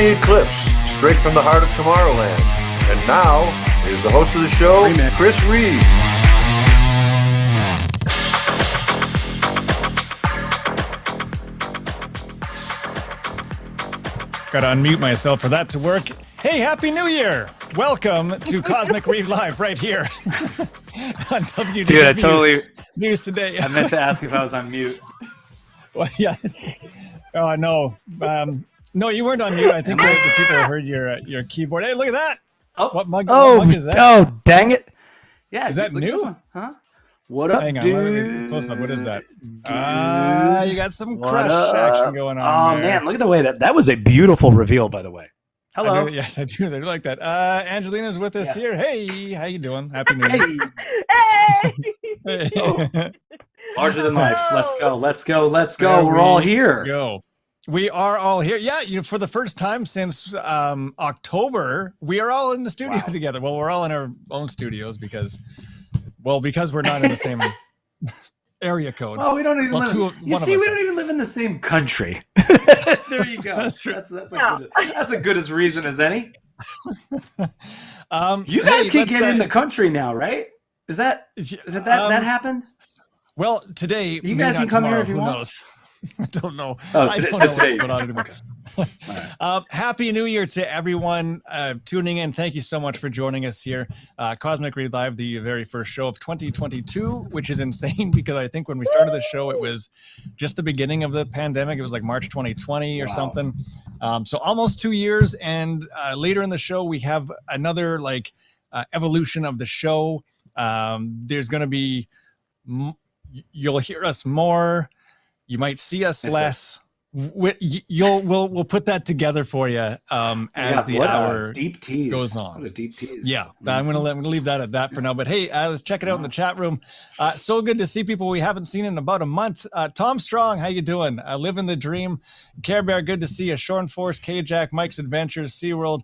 the Eclipse, straight from the heart of Tomorrowland. And now, here's the host of the show, Chris Reid. Gotta unmute myself for that to work. Hey, Happy New Year! Welcome to Cosmic Reid Live right here on WDW. Dude, I totally News Today. I meant to ask if I was on mute. Well, yeah. Oh, no. No, you weren't on mute. I think the people heard your keyboard. Hey, look at that. Oh, what mug is that? Oh, dang it. Yeah, is that new? Huh? What up, Hang on, dude? Close up. What is that? You got some crush action going on. Oh, man, look at the way that was a beautiful reveal, by the way. Hello. Yes, I do. They like that. Angelina's with us here. Hey, how you doing? Happy New Year. Hey. Oh. Larger than life. Let's go. We're all here. We are all here. Yeah, for the first time since October, we are all in the studio together. Well, we're all in our own studios because we're not in the same area code. Oh, we don't even live. We don't even live in the same country. There you go. That's true. That's a good as reason as any. You guys can get in the country now, right? Is it that happened? Well, today you guys can come here if you want. Knows? I don't know. Oh, today. Happy New Year to everyone tuning in. Thank you so much for joining us here. Cosmic Reid Live, the very first show of 2022, which is insane because I think when we started the show, it was just the beginning of the pandemic. It was like March 2020 or something. So almost 2 years. And later in the show, we have another evolution of the show. There's going to be, you'll hear us more. You might see us less. We'll put that together for you as the hour deep tease goes on. What a deep tease. Yeah, I'm gonna leave that at that for now. But hey, let's check it out in the chat room. So good to see people we haven't seen in about a month. Tom Strong, how you doing? Living the dream. Care Bear, good to see you. Shorn Force, K-Jack, Mike's Adventures, SeaWorld.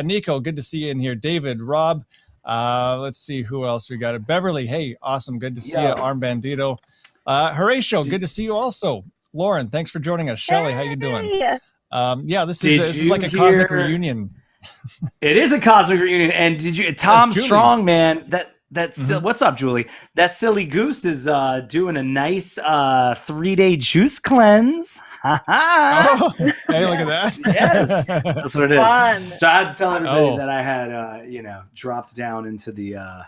Nico, good to see you in here. David, Rob. Let's see who else we got. Beverly, hey, awesome, good to see you. Arm Bandito. Horatio, good to see you also. Lauren, thanks for joining us. Shelly, how you doing? This is like a cosmic reunion. It is a cosmic reunion. And did you, Tom Strong, man, what's up, Julie? That silly goose is doing a nice 3-day juice cleanse. Oh, hey, look at that. Yes, that's what it is. Fun. So I had to tell everybody that I had, dropped down into the,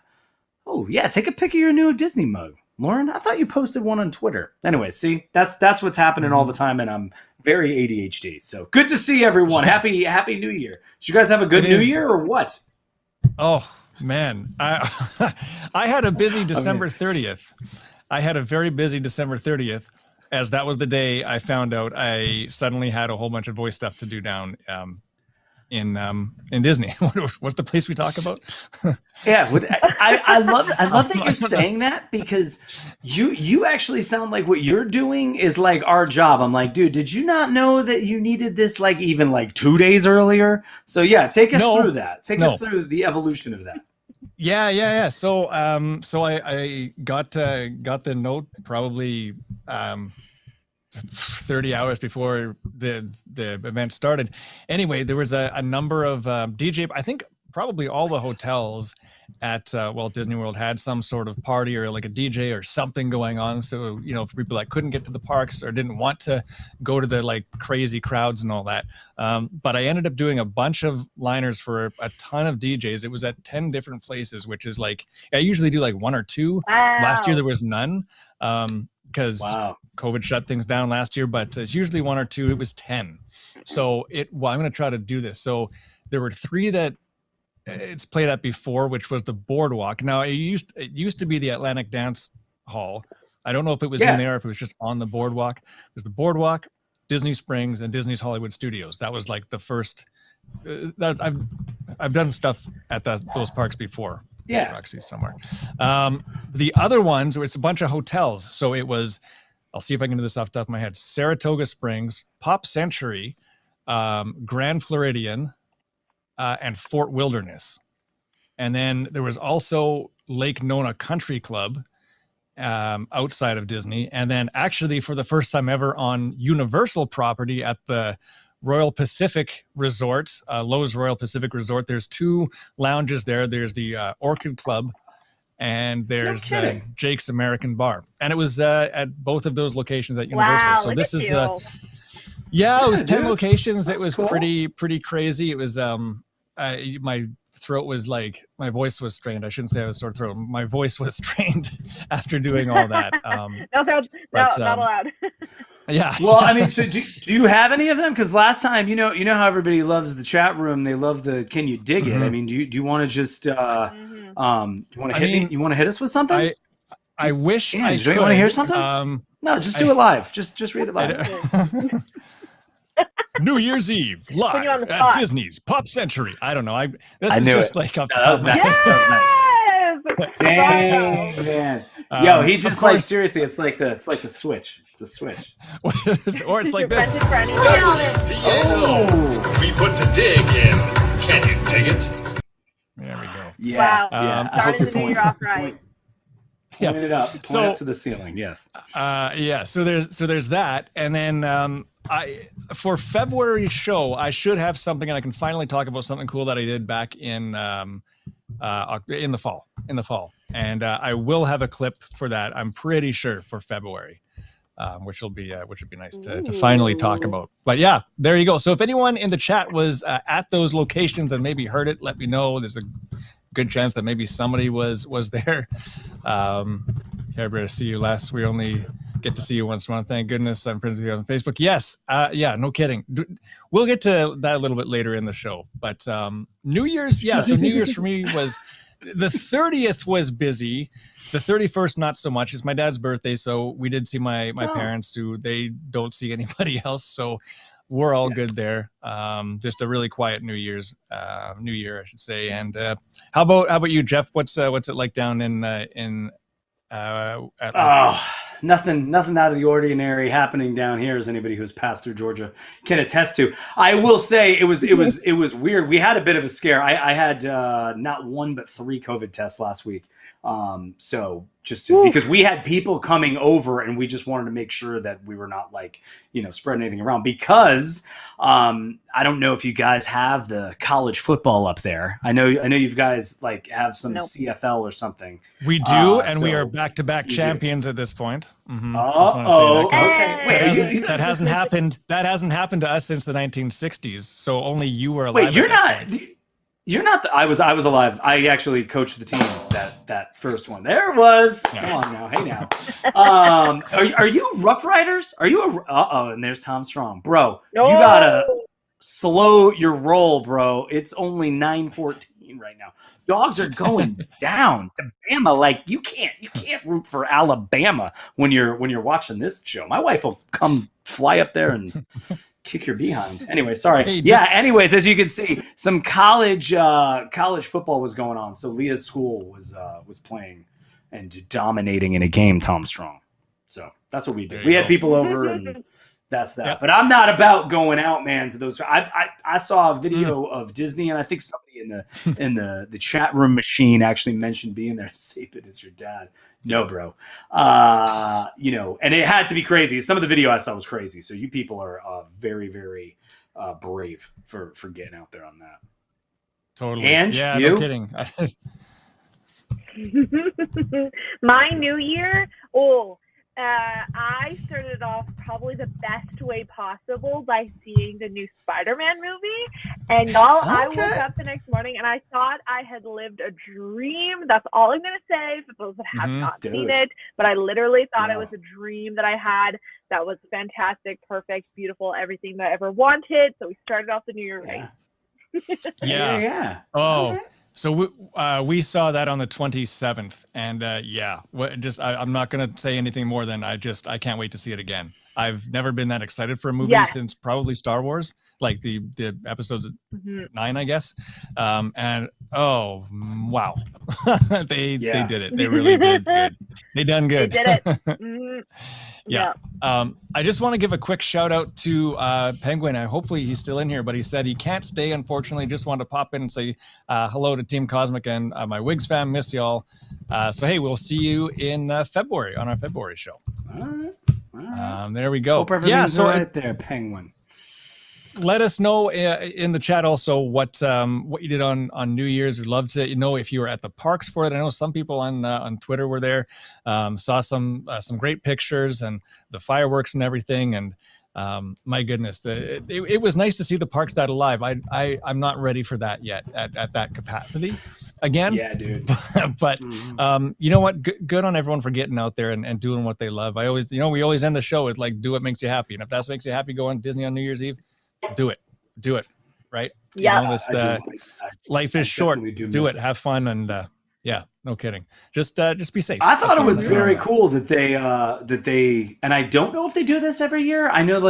take a pic of your new Disney mug. Lauren, I thought you posted one on Twitter. Anyway, see, that's what's happening all the time, and I'm very ADHD. So good to see everyone. Happy New Year. Did you guys have a good New Year or what? Oh man, I had a busy December 30th. I had a very busy December 30th, as that was the day I found out I suddenly had a whole bunch of voice stuff to do down in Disney. What's the place we talk about? Yeah, I love that you're saying that because you actually sound like what you're doing is like our job. I'm like, dude, did you not know that you needed this even 2 days earlier? So yeah, take us through that. Take us through the evolution of that. Yeah. So I got the note probably 30 hours before the event started. Anyway, there was a number of DJ. I think probably all the hotels at Walt Disney World had some sort of party or like a DJ or something going on. So, for people that couldn't get to the parks or didn't want to go to the crazy crowds and all that. But I ended up doing a bunch of liners for a ton of DJs. It was at 10 different places, which is I usually do one or two. Wow. Last year there was none. Because COVID shut things down last year, but it's usually one or two. It was 10. So I'm going to try to do this. So there were 3 that it's played at before, which was the Boardwalk. Now it used to be the Atlantic Dance Hall. I don't know if it was in there, if it was just on the Boardwalk. It was the Boardwalk, Disney Springs, and Disney's Hollywood Studios. That was the first. I've done stuff at those parks before. Yeah, Roxy somewhere. The other ones, it's a bunch of hotels. So it was, I'll see if I can do this off the top of my head. Saratoga Springs, Pop Century, Grand Floridian, and Fort Wilderness. And then there was also Lake Nona Country Club outside of Disney. And then actually for the first time ever on Universal property at the Royal Pacific Resort, Lowe's Royal Pacific Resort. There's 2 lounges there. There's the Orchid Club, and there's Jake's American Bar. And it was at both of those locations at Universal. Wow, so this is you. it was 10 locations. That's it was cool. pretty crazy. It was my throat was like, my voice was strained. I shouldn't say I was sore throat. My voice was strained after doing all that. Not allowed. Yeah. Well, I mean, so do you have any of them? Because last time, you know how everybody loves the chat room. They love the "Can you dig it?" I mean, do you want to just you want to hit me? You want to hit us with something? I wish. Yeah, do you want to hear something? No, just do it live. Just read it live. New Year's Eve live at Disney's Pop Century. I don't know. This is just like off the top of my head. Dang, man. Yo, he just like seriously. It's like the Switch. It's the Switch. Or it's like this. We put the dig in. Can you dig it? There we go. Yeah. Wow. I hope the new year off right. Point it up. Point up to the ceiling. Yes. So there's that, and then for February show, I should have something, and I can finally talk about something cool that I did back in the fall. And I will have a clip for that. I'm pretty sure for February, which would be nice to finally talk about. But yeah, there you go. So if anyone in the chat was at those locations and maybe heard it, let me know. There's a good chance that maybe somebody was there. Hair to see you last. We only get to see you once a month. Thank goodness I'm friends with you on Facebook. Yes. Yeah, no kidding. We'll get to that a little bit later in the show. But New Year's, so New Year's for me was the 30th was busy. The 31st, not so much. It's my dad's birthday, so we did see my parents, who they don't see anybody else. So we're all good there. Just a really quiet New Year, I should say. And how about you, Jeff? What's it like down in Atlanta? Nothing out of the ordinary happening down here, as anybody who's passed through Georgia can attest to. I will say it was weird. We had a bit of a scare. I had not 1 but 3 COVID tests last week. Because we had people coming over, and we just wanted to make sure that we were not spreading anything around, because I don't know if you guys have the college football up there. I know you guys have some CFL or something. We do, and we are back-to-back champions at this point. Mm-hmm. Okay. Wait, that hasn't happened. That hasn't happened to us since the 1960s. So only you were alive. Wait, you're not. You're not. I was alive. I actually coached the team that first one. There it was. Come on now. Hey now. Are you Rough Riders? Are you and there's Tom Strong, bro. No. You gotta slow your roll, bro. It's only 9:14 right now. Dogs are going down to Bama. You can't root for Alabama when you're watching this show. My wife will come fly up there and kick your behind. Anyway, sorry. Hey, anyways, as you can see, some college football was going on. So Leah's school was playing and dominating in a game, Tom Strong. So that's what we did. We had people over, and that's that. Yep. But I'm not about going out, man, to those. I saw a video of Disney, and I think somebody in the chat room machine actually mentioned being there. Save it, it's your dad. No, bro. And it had to be crazy. Some of the video I saw was crazy. So you people are very, very brave for getting out there on that. Totally. And no kidding. My New Year. I started off probably the best way possible by seeing the new Spider-Man movie. And I woke up the next morning and I thought I had lived a dream. That's all I'm going to say for those that have not seen it. But I literally thought it was a dream that I had that was fantastic, perfect, beautiful, everything that I ever wanted. So we started off the New Year right. Yeah. Oh, so we saw that on the 27th, and I'm not gonna say anything more than I can't wait to see it again. I've never been that excited for a movie since probably Star Wars, like the episodes 9, I guess. And wow, they did it. They really did good. They done good. They did it. Yeah. I just want to give a quick shout out to Penguin. Hopefully he's still in here, but he said he can't stay, unfortunately. Just wanted to pop in and say hello to Team Cosmic and my WIGS fam. Miss y'all. So, hey, we'll see you in February on our February show. All right. There we go. Hope everything's right there, Penguin. let us know in the chat also what you did on New Year's. We'd love to know if you were at the parks for it. I know some people on Twitter were there, saw some great pictures and the fireworks and everything. And my goodness, it was nice to see the parks that alive. I'm not ready for that yet at that capacity again. Yeah, dude. But you know what? Good on everyone for getting out there and doing what they love. I always, we always end the show with like, do what makes you happy. And if that makes you happy, go on Disney on New Year's Eve. Do it, right? Yeah, Life is short. Do it, have fun, and yeah, no kidding. Just be safe. I thought it was very cool that they and I don't know if they do this every year. I know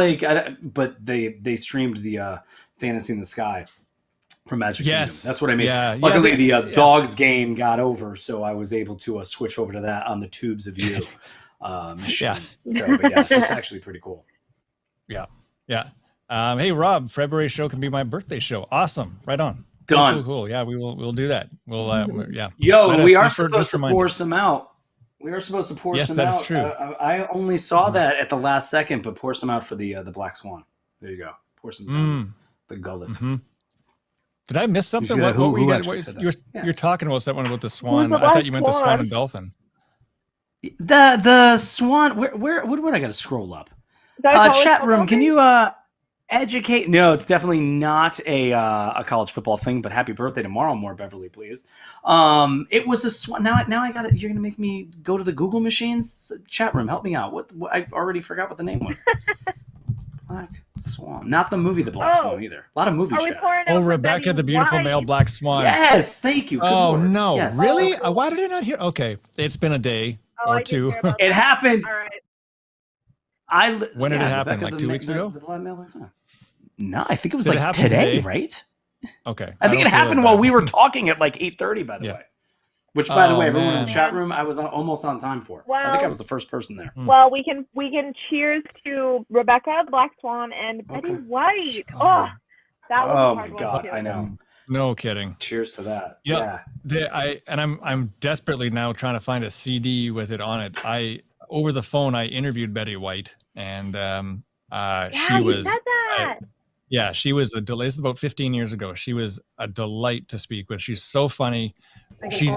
but they streamed the Fantasy in the Sky from Magic Kingdom. That's what I mean. Yeah, luckily the dogs game got over, so I was able to switch over to that on the Tubes of You machine. So, but yeah, it's actually pretty cool. Yeah. Hey Rob, February show can be my birthday show. Awesome, right on. Done. Cool. Yeah, we'll do that. We'll yeah. Yo, we are supposed to pour some out. We are supposed to pour some out. Yes, that's true. I only saw that at the last second, but pour some out for the Black Swan. There you go. Pour some down the gullet. Mm-hmm. Did I miss something? You're talking about something about the swan. I thought you meant the swan and dolphin. The swan. Where would I got to scroll up? Chat room. Can you educate? No, it's definitely not a college football thing. But happy birthday tomorrow, more Beverly, please. It was a swan. Now I got it. You're gonna make me go to the Google machines. Chat room, help me out. What I already forgot what the name was. Black Swan, not the movie The Black Swan either. A lot of movie chat. Rebecca, the beautiful male black swan. Yes, thank you. Good Lord. No, yes. Really? Why did I not hear? Okay, it's been a day or two. It happened. All right. When did it happen? Rebecca, like 2 weeks ago? No, I think it was like today, right? Okay. I think it happened while we were talking at like 8:30, by the way. Which, by the way, everyone in the chat room, I was almost on time for. Well, I think I was the first person there. Well, we can cheers to Rebecca, the Black Swan, and Betty White. Oh, that was a hard my God, one. I know. No kidding. Cheers to that. Yep. Yeah. I'm desperately now trying to find a CD with it on it. Over the phone, I interviewed Betty White, and she was. Said that. She was a delight. This is about 15 years ago. She was a delight to speak with. She's so funny. She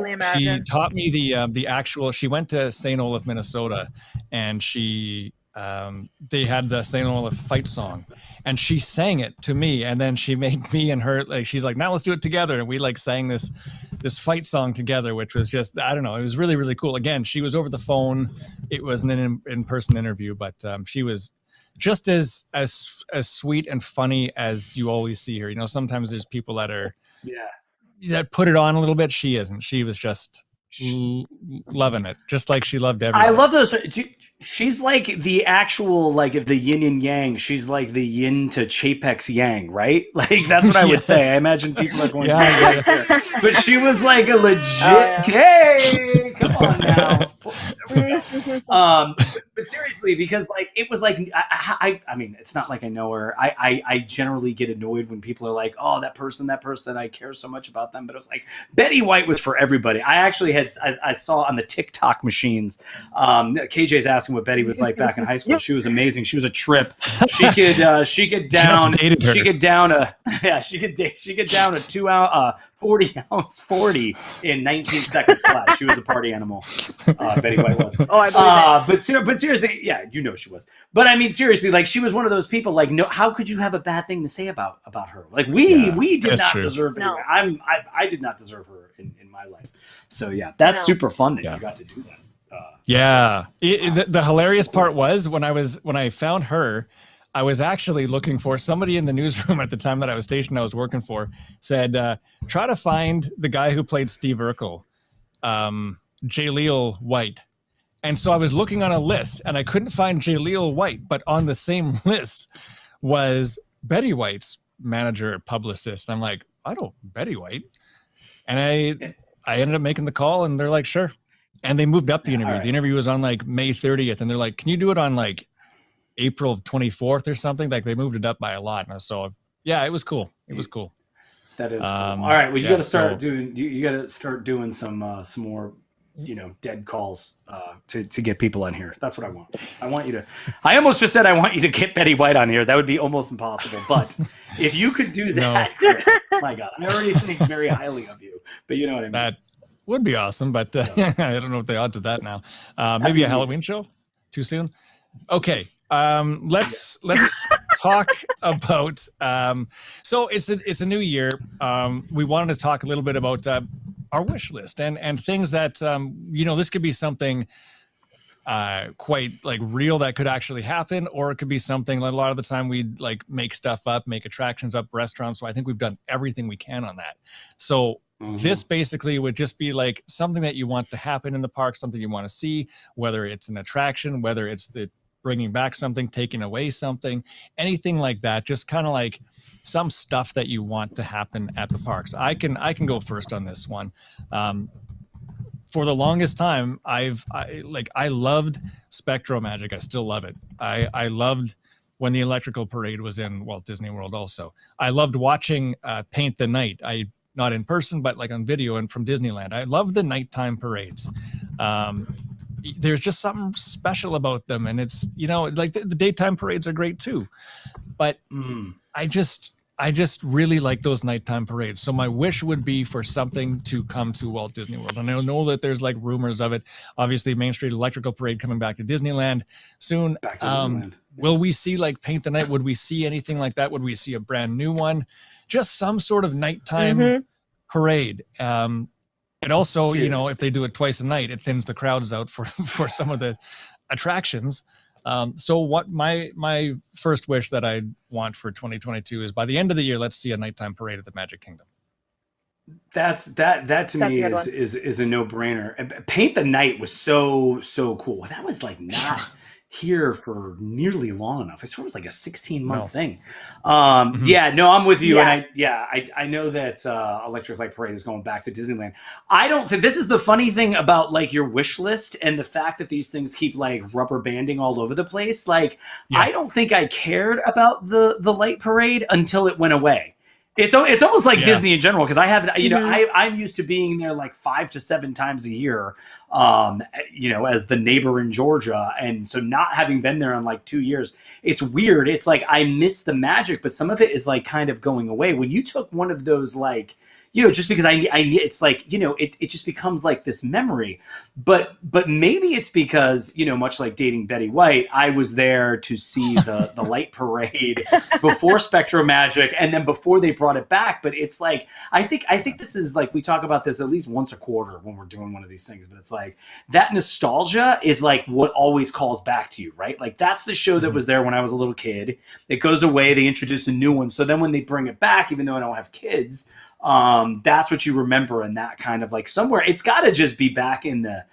taught me the actual. She went to St. Olaf, Minnesota, and they had the St. Olaf fight song, and she sang it to me, and then she made me and her she's like, now let's do it together, and we sang this fight song together, which was just, I don't know, it was really, really cool. Again, she was over the phone. It was an in-person interview, but she was just as sweet and funny as you always see her. Sometimes there's people that are that put it on a little bit. She isn't. She was just loving it, just like she loved everything. I love those. She's like the actual, if the yin and yang, she's like the yin to Chapek's yang, right? Like, that's what I would say. I imagine people are going to but she was like a legit, hey, come on now. But seriously, because it was I mean, it's not like I know her. I generally get annoyed when people are like, oh, that person, I care so much about them. But it was like, Betty White was for everybody. I actually I saw on the TikTok machines, KJ's asking what Betty was like back in high school. She was amazing. She was a trip. She could down a 2 ounce 40-ounce 40 in 19 seconds flat. She was a party animal. Betty White was. Oh, I believe it. But seriously, yeah, she was. But I mean, seriously, she was one of those people. No, how could you have a bad thing to say about her? We did not deserve. No. I did not deserve her in my life. So yeah, that's super fun that you got to do that. The hilarious part was when I found her, I was actually looking for somebody in the newsroom at the time that I was stationed. I was working for said, try to find the guy who played Steve Urkel, Jaleel White. And so I was looking on a list and I couldn't find Jaleel White, but on the same list was Betty White's manager, publicist. And I'm like, I know Betty White. And I ended up making the call and they're like, sure. And they moved up the interview. Right. The interview was on May 30th. And they're like, can you do it on April 24th or something? They moved it up by a lot. And so, yeah, it was cool. It was cool. That is cool. All right. Well, you got to start doing. You got to start doing some more dead calls to get people on here. That's what I want. I want you to. I almost just said I want you to get Betty White on here. That would be almost impossible. But if you could do that, Chris, my God, I already think very highly of you. But you know what I mean. That would be awesome, but I don't know what the odds of that now. Maybe a Halloween show? Too soon? Okay. Let's talk about. So it's a new year. We wanted to talk a little bit about our wish list and things that this could be something quite like real that could actually happen, or it could be something like a lot of the time we like make stuff up, make attractions up, restaurants. So I think we've done everything we can on that. So this basically would just be like something that you want to happen in the park, something you want to see, whether it's an attraction, whether it's the bringing back something, taking away something, anything like that. Just kind of like some stuff that you want to happen at the parks. I can go first on this one. For the longest time, I loved Spectro Magic. I still love it. I loved when the electrical parade was in Walt Disney World also. I loved watching Paint the Night. Not in person, but like on video and from Disneyland. I love the nighttime parades. There's just something special about them. And it's, like the daytime parades are great too. But I just really like those nighttime parades. So my wish would be for something to come to Walt Disney World. And I know that there's like rumors of it. Obviously, Main Street Electrical Parade coming back to Disneyland soon. Back to Disneyland. Will we see like Paint the Night? Would we see anything like that? Would we see a brand new one? Just some sort of nighttime parade. And also, if they do it twice a night, it thins the crowds out for some of the attractions. So what my first wish that I want for 2022 is by the end of the year, let's see a nighttime parade at the Magic Kingdom. That to me is a no-brainer. Paint the Night was so cool. That was like not here for nearly long enough. I swear it was like a 16-month thing. Yeah, no, I'm with you. And I know that Electric Light Parade is going back to Disneyland. I don't think this is the funny thing about like your wish list and the fact that these things keep like rubber banding all over the place. Like, I don't think I cared about the light parade until it went away. It's almost like Disney in general, because I have, I'm used to being there like 5 to 7 times a year, as the neighbor in Georgia. And so not having been there in like 2 years, it's weird. It's like I miss the magic, but some of it is like kind of going away. When you took one of those, like, just because it's like, it just becomes like this memory. But maybe it's because, much like dating Betty White, I was there to see the light parade before Spectro Magic and then before they brought it back. But it's like, I think this is like, we talk about this at least once a quarter when we're doing one of these things, but it's like that nostalgia is like what always calls back to you, right? Like that's the show that was there when I was a little kid. It goes away, they introduce a new one. So then when they bring it back, even though I don't have kids, that's what you remember, and that kind of like somewhere it's got to just be back in the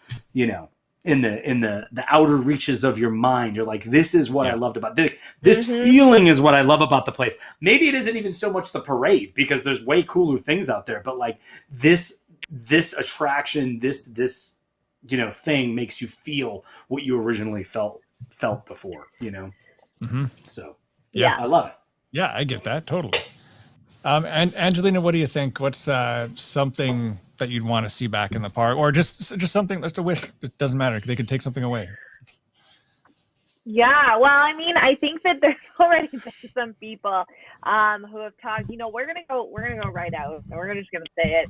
in the outer reaches of your mind. You're like, this is what I loved about this feeling is what I love about the place. Maybe it isn't even so much the parade, because there's way cooler things out there, but like this attraction, this thing makes you feel what you originally felt before, so I love it. Yeah, I get that totally. And Angelina, what do you think? What's something that you'd want to see back in the park, or just something that's a wish? It doesn't matter. They could take something away. Yeah, well, I mean, I think that there's already been some people who have talked. We're gonna go right out. We're just gonna say it.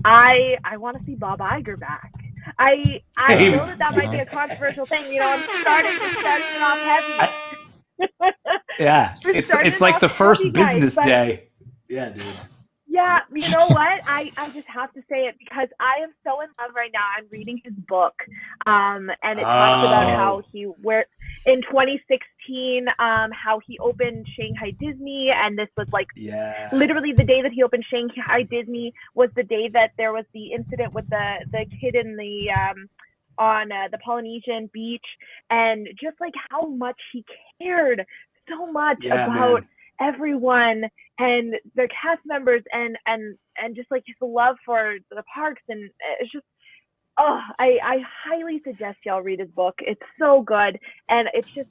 I want to see Bob Iger back. I know that might be a controversial thing. I'm starting it off heavy. Yeah, it's like the first business day. Yeah, dude. Yeah, you know what? I just have to say it because I am so in love right now. I'm reading his book, and it talks about how in 2016, how he opened Shanghai Disney, and this was like literally the day that he opened Shanghai Disney was the day that there was the incident with the kid in the on the Polynesian beach, and just like how much he cared so much about everyone and their cast members and just like his love for the parks. And it's just, I highly suggest y'all read his book. It's so good. And it's just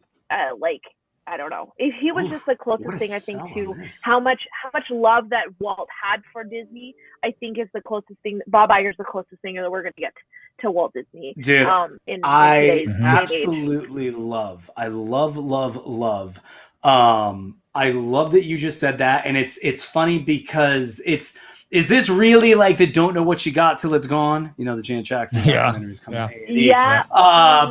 like I don't know. He was just the closest thing, I think, to how much love that Walt had for Disney. I think is the closest thing. Bob Iger's the closest thing that we're going to get to Walt Disney. Dude, I absolutely love. I love. I love that you just said that, and it's funny because is this really like the don't know what you got till it's gone? You know, the Janet Jackson documentary's coming. Yeah.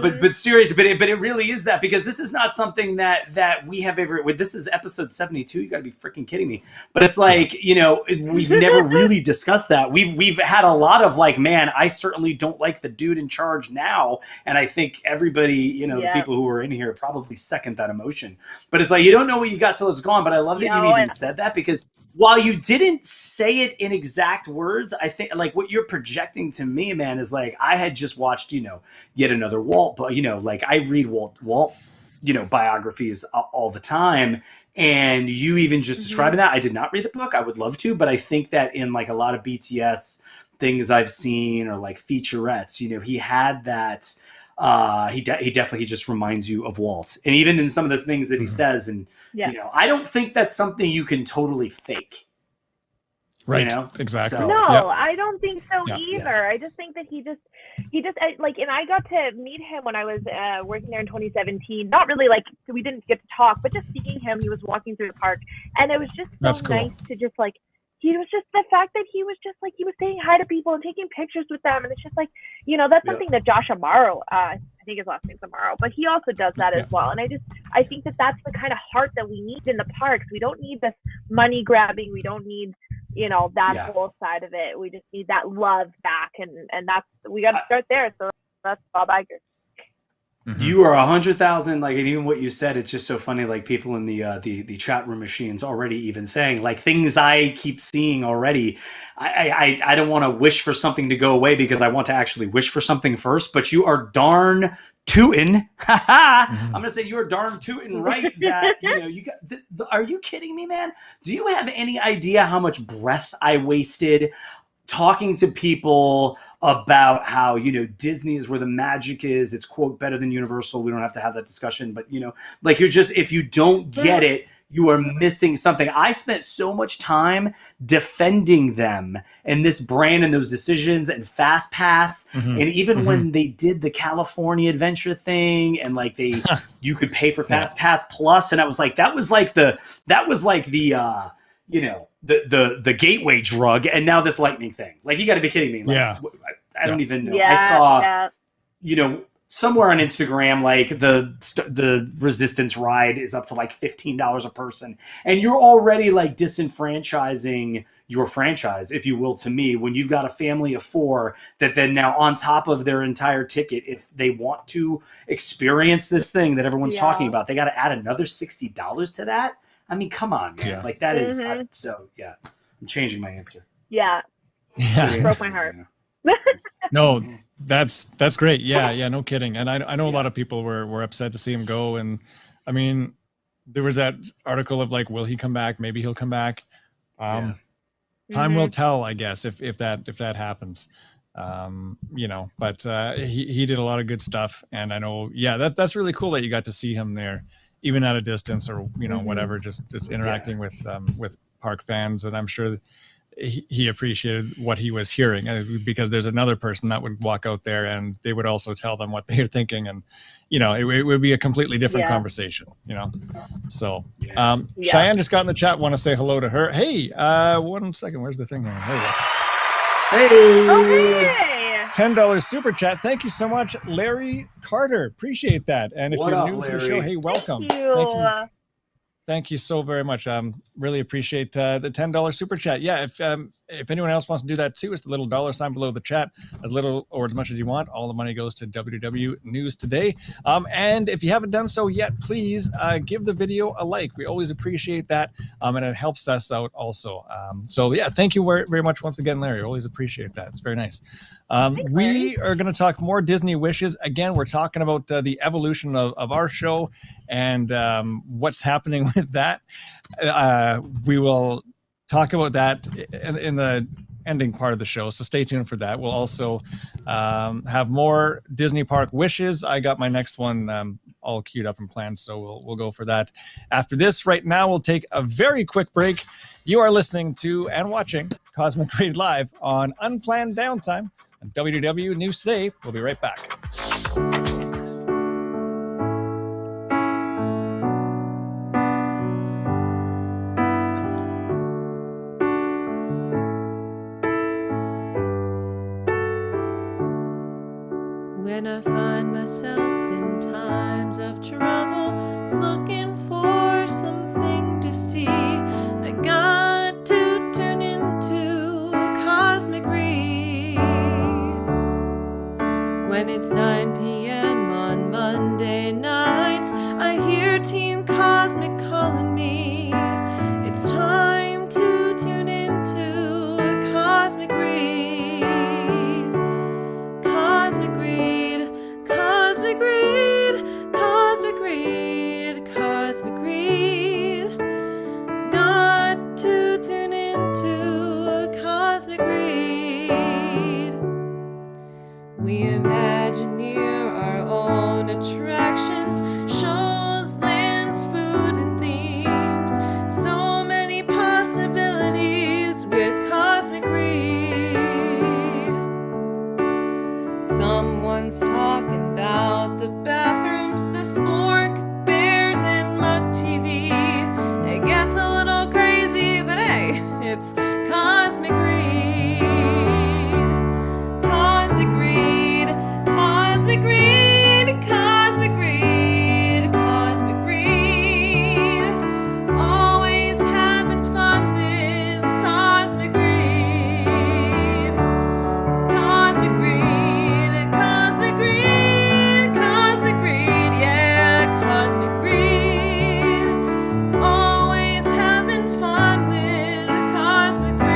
But seriously, but it really is that, because this is not something that we have ever. This is episode 72. You got to be freaking kidding me. But it's like, you know, we've never really discussed that. We've had a lot of like, man, I certainly don't like the dude in charge now, and I think everybody, you know, the people who are in here probably second that emotion. But it's like, you don't know what you got till it's gone. But I love that you even said that, because while you didn't say it in exact words, I think like what you're projecting to me, man, is like, I had just watched, you know, yet another Walt, but you know, like I read Walt, you know, biographies all the time. And you even just describing that. I did not read the book. I would love to, but I think that in like a lot of BTS things I've seen, or like featurettes, you know, he had that, he definitely just reminds you of Walt, and even in some of the things that he says, and you know, I don't think that's something you can totally fake. Right. You know? Exactly. So, no, I don't think so either. I just think that he just like, and I got to meet him when I was working there in 2017. Not really like, we didn't get to talk, but just seeing him, he was walking through the park, and it was just so nice to just like, he was just, the fact that he was just like, he was saying hi to people and taking pictures with them. And it's just like, you know, that's something that Josh Amaro, I think his last name's Amaro, but he also does that as well. And I think that that's the kind of heart that we need in the parks. We don't need this money grabbing. We don't need, you know, that whole side of it. We just need that love back. And that's, we got to start there. So that's Bob Iger. You are 100,000, like, and even what you said, it's just so funny, like people in the chat room machines already even saying like things I keep seeing already. I don't want to wish for something to go away, because I want to actually wish for something first, but you are darn tootin'. I'm gonna say you are darn tootin' right that, you know, you got are you kidding me, man? Do you have any idea how much breath I wasted talking to people about how, you know, Disney is where the magic is? It's, quote, better than Universal. We don't have to have that discussion, but, you know, like, you're just, if you don't get it, you are missing something. I spent so much time defending them and this brand and those decisions and Fast Pass. And even when they did the California Adventure thing, and like you could pay for Fast Pass Plus. And I was like, that was like the you know, the gateway drug, and now this lightning thing. Like, you got to be kidding me. Like, I don't even know. I saw, you know, somewhere on Instagram, like the Resistance ride is up to like $15 a person, and you're already like disenfranchising your franchise, if you will, to me, when you've got a family of 4 that then now, on top of their entire ticket, if they want to experience this thing that everyone's talking about, they got to add another $60 to that. I mean, come on, man. Like, that is so, I'm changing my answer. It broke my heart. No, that's great. No kidding. And I know a lot of people were upset to see him go. And I mean, there was that article of like, will he come back? Maybe he'll come back. Time will tell, I guess, if that happens. You know, but he did a lot of good stuff. And I know, that's really cool that you got to see him there, even at a distance, or, you know, whatever, just interacting with park fans. And I'm sure he appreciated what he was hearing, because there's another person that would walk out there and they would also tell them what they're thinking. And, you know, it would be a completely different conversation, you know? So, Cheyenne just got in the chat. Want to say hello to her. Hey, 1 second. Where's the thing here? Hey. $10 super chat. Thank you so much, Larry Carter. Appreciate that. And if you're new to the show, hey, welcome. Thank you so very much. Really appreciate the $10 super chat. Yeah, if anyone else wants to do that too, it's the little $ below the chat. As little or as much as you want. All the money goes to WDW News Today. And if you haven't done so yet, please give the video a like. We always appreciate that, and it helps us out also. So yeah, thank you very much once again, Larry. Always appreciate that. It's very nice. We are going to talk more Disney wishes. Again, we're talking about the evolution of our show and what's happening with that. We will talk about that in the ending part of the show, so stay tuned for that. We'll also have more Disney park wishes. I got my next one all queued up and planned. So we'll go for that after this. Right now, we'll take a very quick break. You are listening to and watching Cosmic Reid Live on Unplanned Downtime on WDW News Today. We'll be right back. When I find myself in times of trouble, looking for something to see, I got to turn into a Cosmic Reid. When it's 9 p.m. on Monday nights, I hear Team Cosmic calling me. It's time to tune into a Cosmic Reid. Cosmic Reid, Cosmic Reid, Cosmic Reid, Cosmic Reid. Got to tune into a Cosmic Reid. We imagineer our own attractions, shows, lands, food, and themes. So many possibilities with Cosmic Reid. Someone's talking about the bathrooms, the spork, bears, and mud TV. It gets a little crazy, but hey, it's Cosmic Reid. Cosmic Reid, Cosmic Reid, Cosmic Reid, Cosmic Reid. Always having fun with Cosmic Reid. Cosmic Reid, Cosmic Reid, Cosmic Reid, yeah, Cosmic Reid. Always having fun with Cosmic Reid.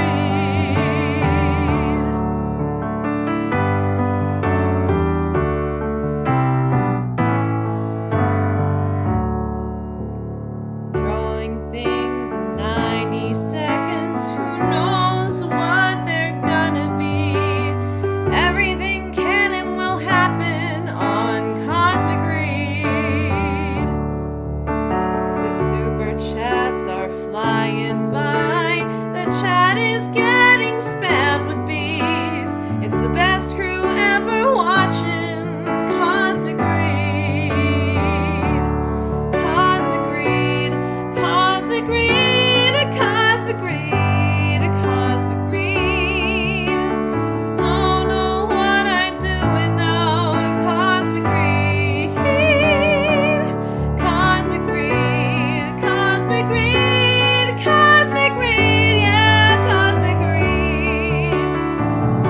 Drawing things in 90 seconds, who knows what they're gonna be. Everything can and will happen on Cosmic Reid. The super chats are flying by. The chat is getting spammed with beefs. It's the best crew ever watching Cosmic Reid. Cosmic Reid, Cosmic Reid, Cosmic Reid, Cosmic Reid. Don't know what I'd do without a Cosmic Reid. Cosmic Reid, Cosmic Reid, Cosmic Reid, yeah, Cosmic Reid.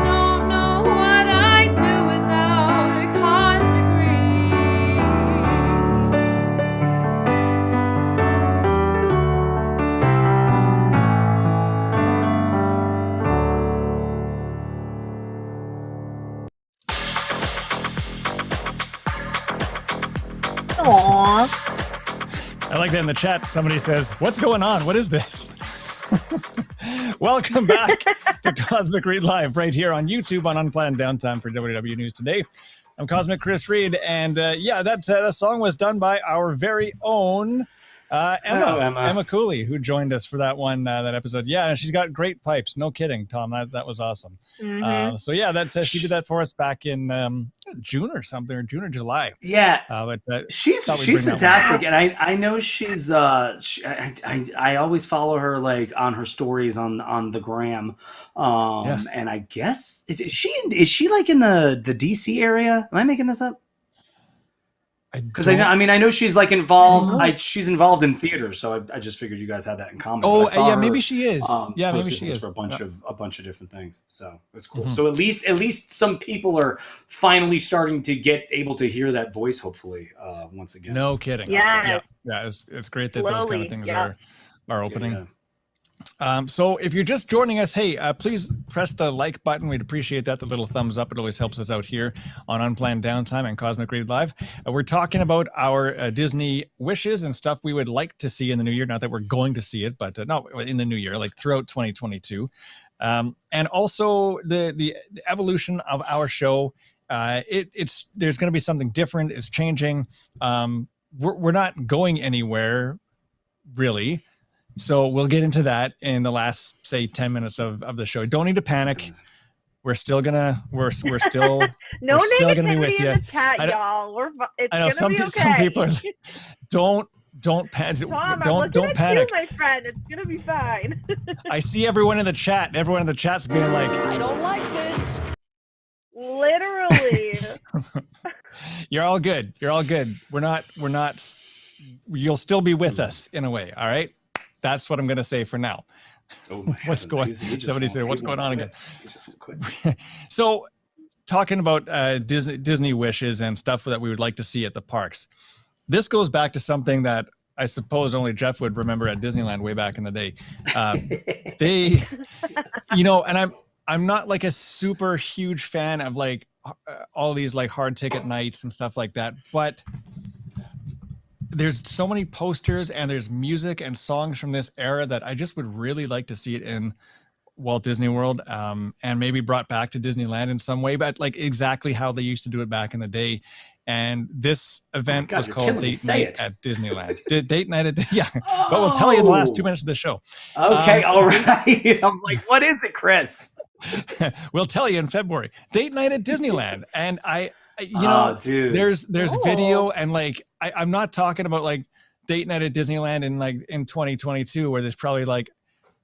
Don't know what I'd do without a Cosmic Reid. Aww. I like that in the chat. Somebody says, "What's going on? What is this?" Welcome back to Cosmic Reid Live right here on YouTube on Unplanned Downtime for WDW News Today. I'm Cosmic Chris Reid, and that song was done by our very own Emma Cooley, who joined us for that one that episode. Yeah, and she's got great pipes. No kidding, Tom. That was awesome. Mm-hmm. She did that for us back in June or something, or June or July. Yeah, she's fantastic, and I know she's I always follow her like on her stories on the gram, and I guess is she like in the DC area? Am I making this up? Because I know she's like involved. She's involved in theater, so I just figured you guys had that in common. Oh, yeah, maybe she is. Maybe she is for a bunch of different things. So that's cool. Mm-hmm. So at least some people are finally starting to get able to hear that voice. Hopefully, once again. No kidding. Yeah. It's great that those kind of things are opening. Yeah. So if you're just joining us, hey, please press the like button. We'd appreciate that. The little thumbs up. It always helps us out here on Unplanned Downtime and Cosmic Reid Live. We're talking about our Disney wishes and stuff we would like to see in the new year. Not that we're going to see it, but not in the new year, like throughout 2022. And also the evolution of our show there's going to be something different. It's changing. We're not going anywhere really. So we'll get into that in the last, say, 10 minutes of the show. Don't need to panic. We're still gonna we're still no we're still gonna be with in you. the chat, y'all. I know some people are like, don't panic. Tom, don't panic. You, my friend. It's gonna be fine. I see everyone in the chat. Everyone in the chat's being like, I don't like this. Literally. You're all good. You're all good. We're not. You'll still be with us in a way. All right. That's what I'm gonna say for now. Oh, what's going? Somebody said, "What's going on again?" So, talking about Disney wishes and stuff that we would like to see at the parks. This goes back to something that I suppose only Jeff would remember at Disneyland way back in the day. They, and I'm not like a super huge fan of like all these like hard ticket nights and stuff like that, but there's so many posters and there's music and songs from this era that I just would really like to see it in Walt Disney World, and maybe brought back to Disneyland in some way, but like exactly how they used to do it back in the day. And this event was called Date Night at Disneyland. Date Night at but we'll tell you in the last 2 minutes of the show. Okay, all right. I'm like, what is it, Chris? We'll tell you in February. Date Night at Disneyland, and dude. there's video, and like I'm not talking about like Date Night at Disneyland in 2022 where there's probably like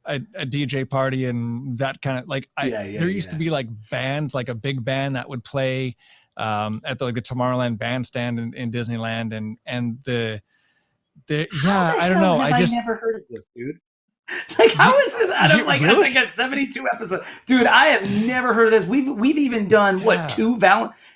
a DJ party and that kind of like there used to be like bands, like a big band that would play at the Tomorrowland bandstand in Disneyland, and the I don't know. I never heard of this, dude. Like, how is this out of like really? That's like a 72 episode, dude? I have never heard of this. We've even done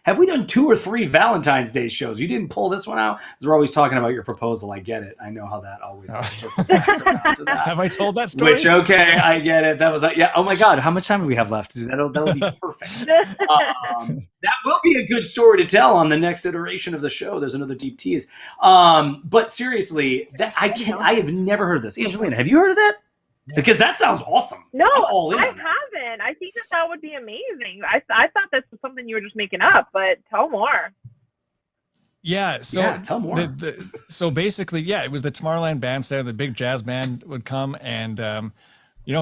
have we done 2 or 3 Valentine's Day shows? You didn't pull this one out because we're always talking about your proposal. I get it. I know how that always circles back around to that. Have I told that story? Which okay, I get it. That was yeah. Oh my God, how much time do we have left? That'll be perfect. That will be a good story to tell on the next iteration of the show. There's another deep tease. But seriously, I have never heard of this. Angelina, have you heard of that? Because that sounds awesome. No, I haven't. I think that would be amazing. I thought this was something you were just making up, but tell more. Yeah, so tell more. So basically, it was the Tomorrowland bandstand. The big jazz band would come, and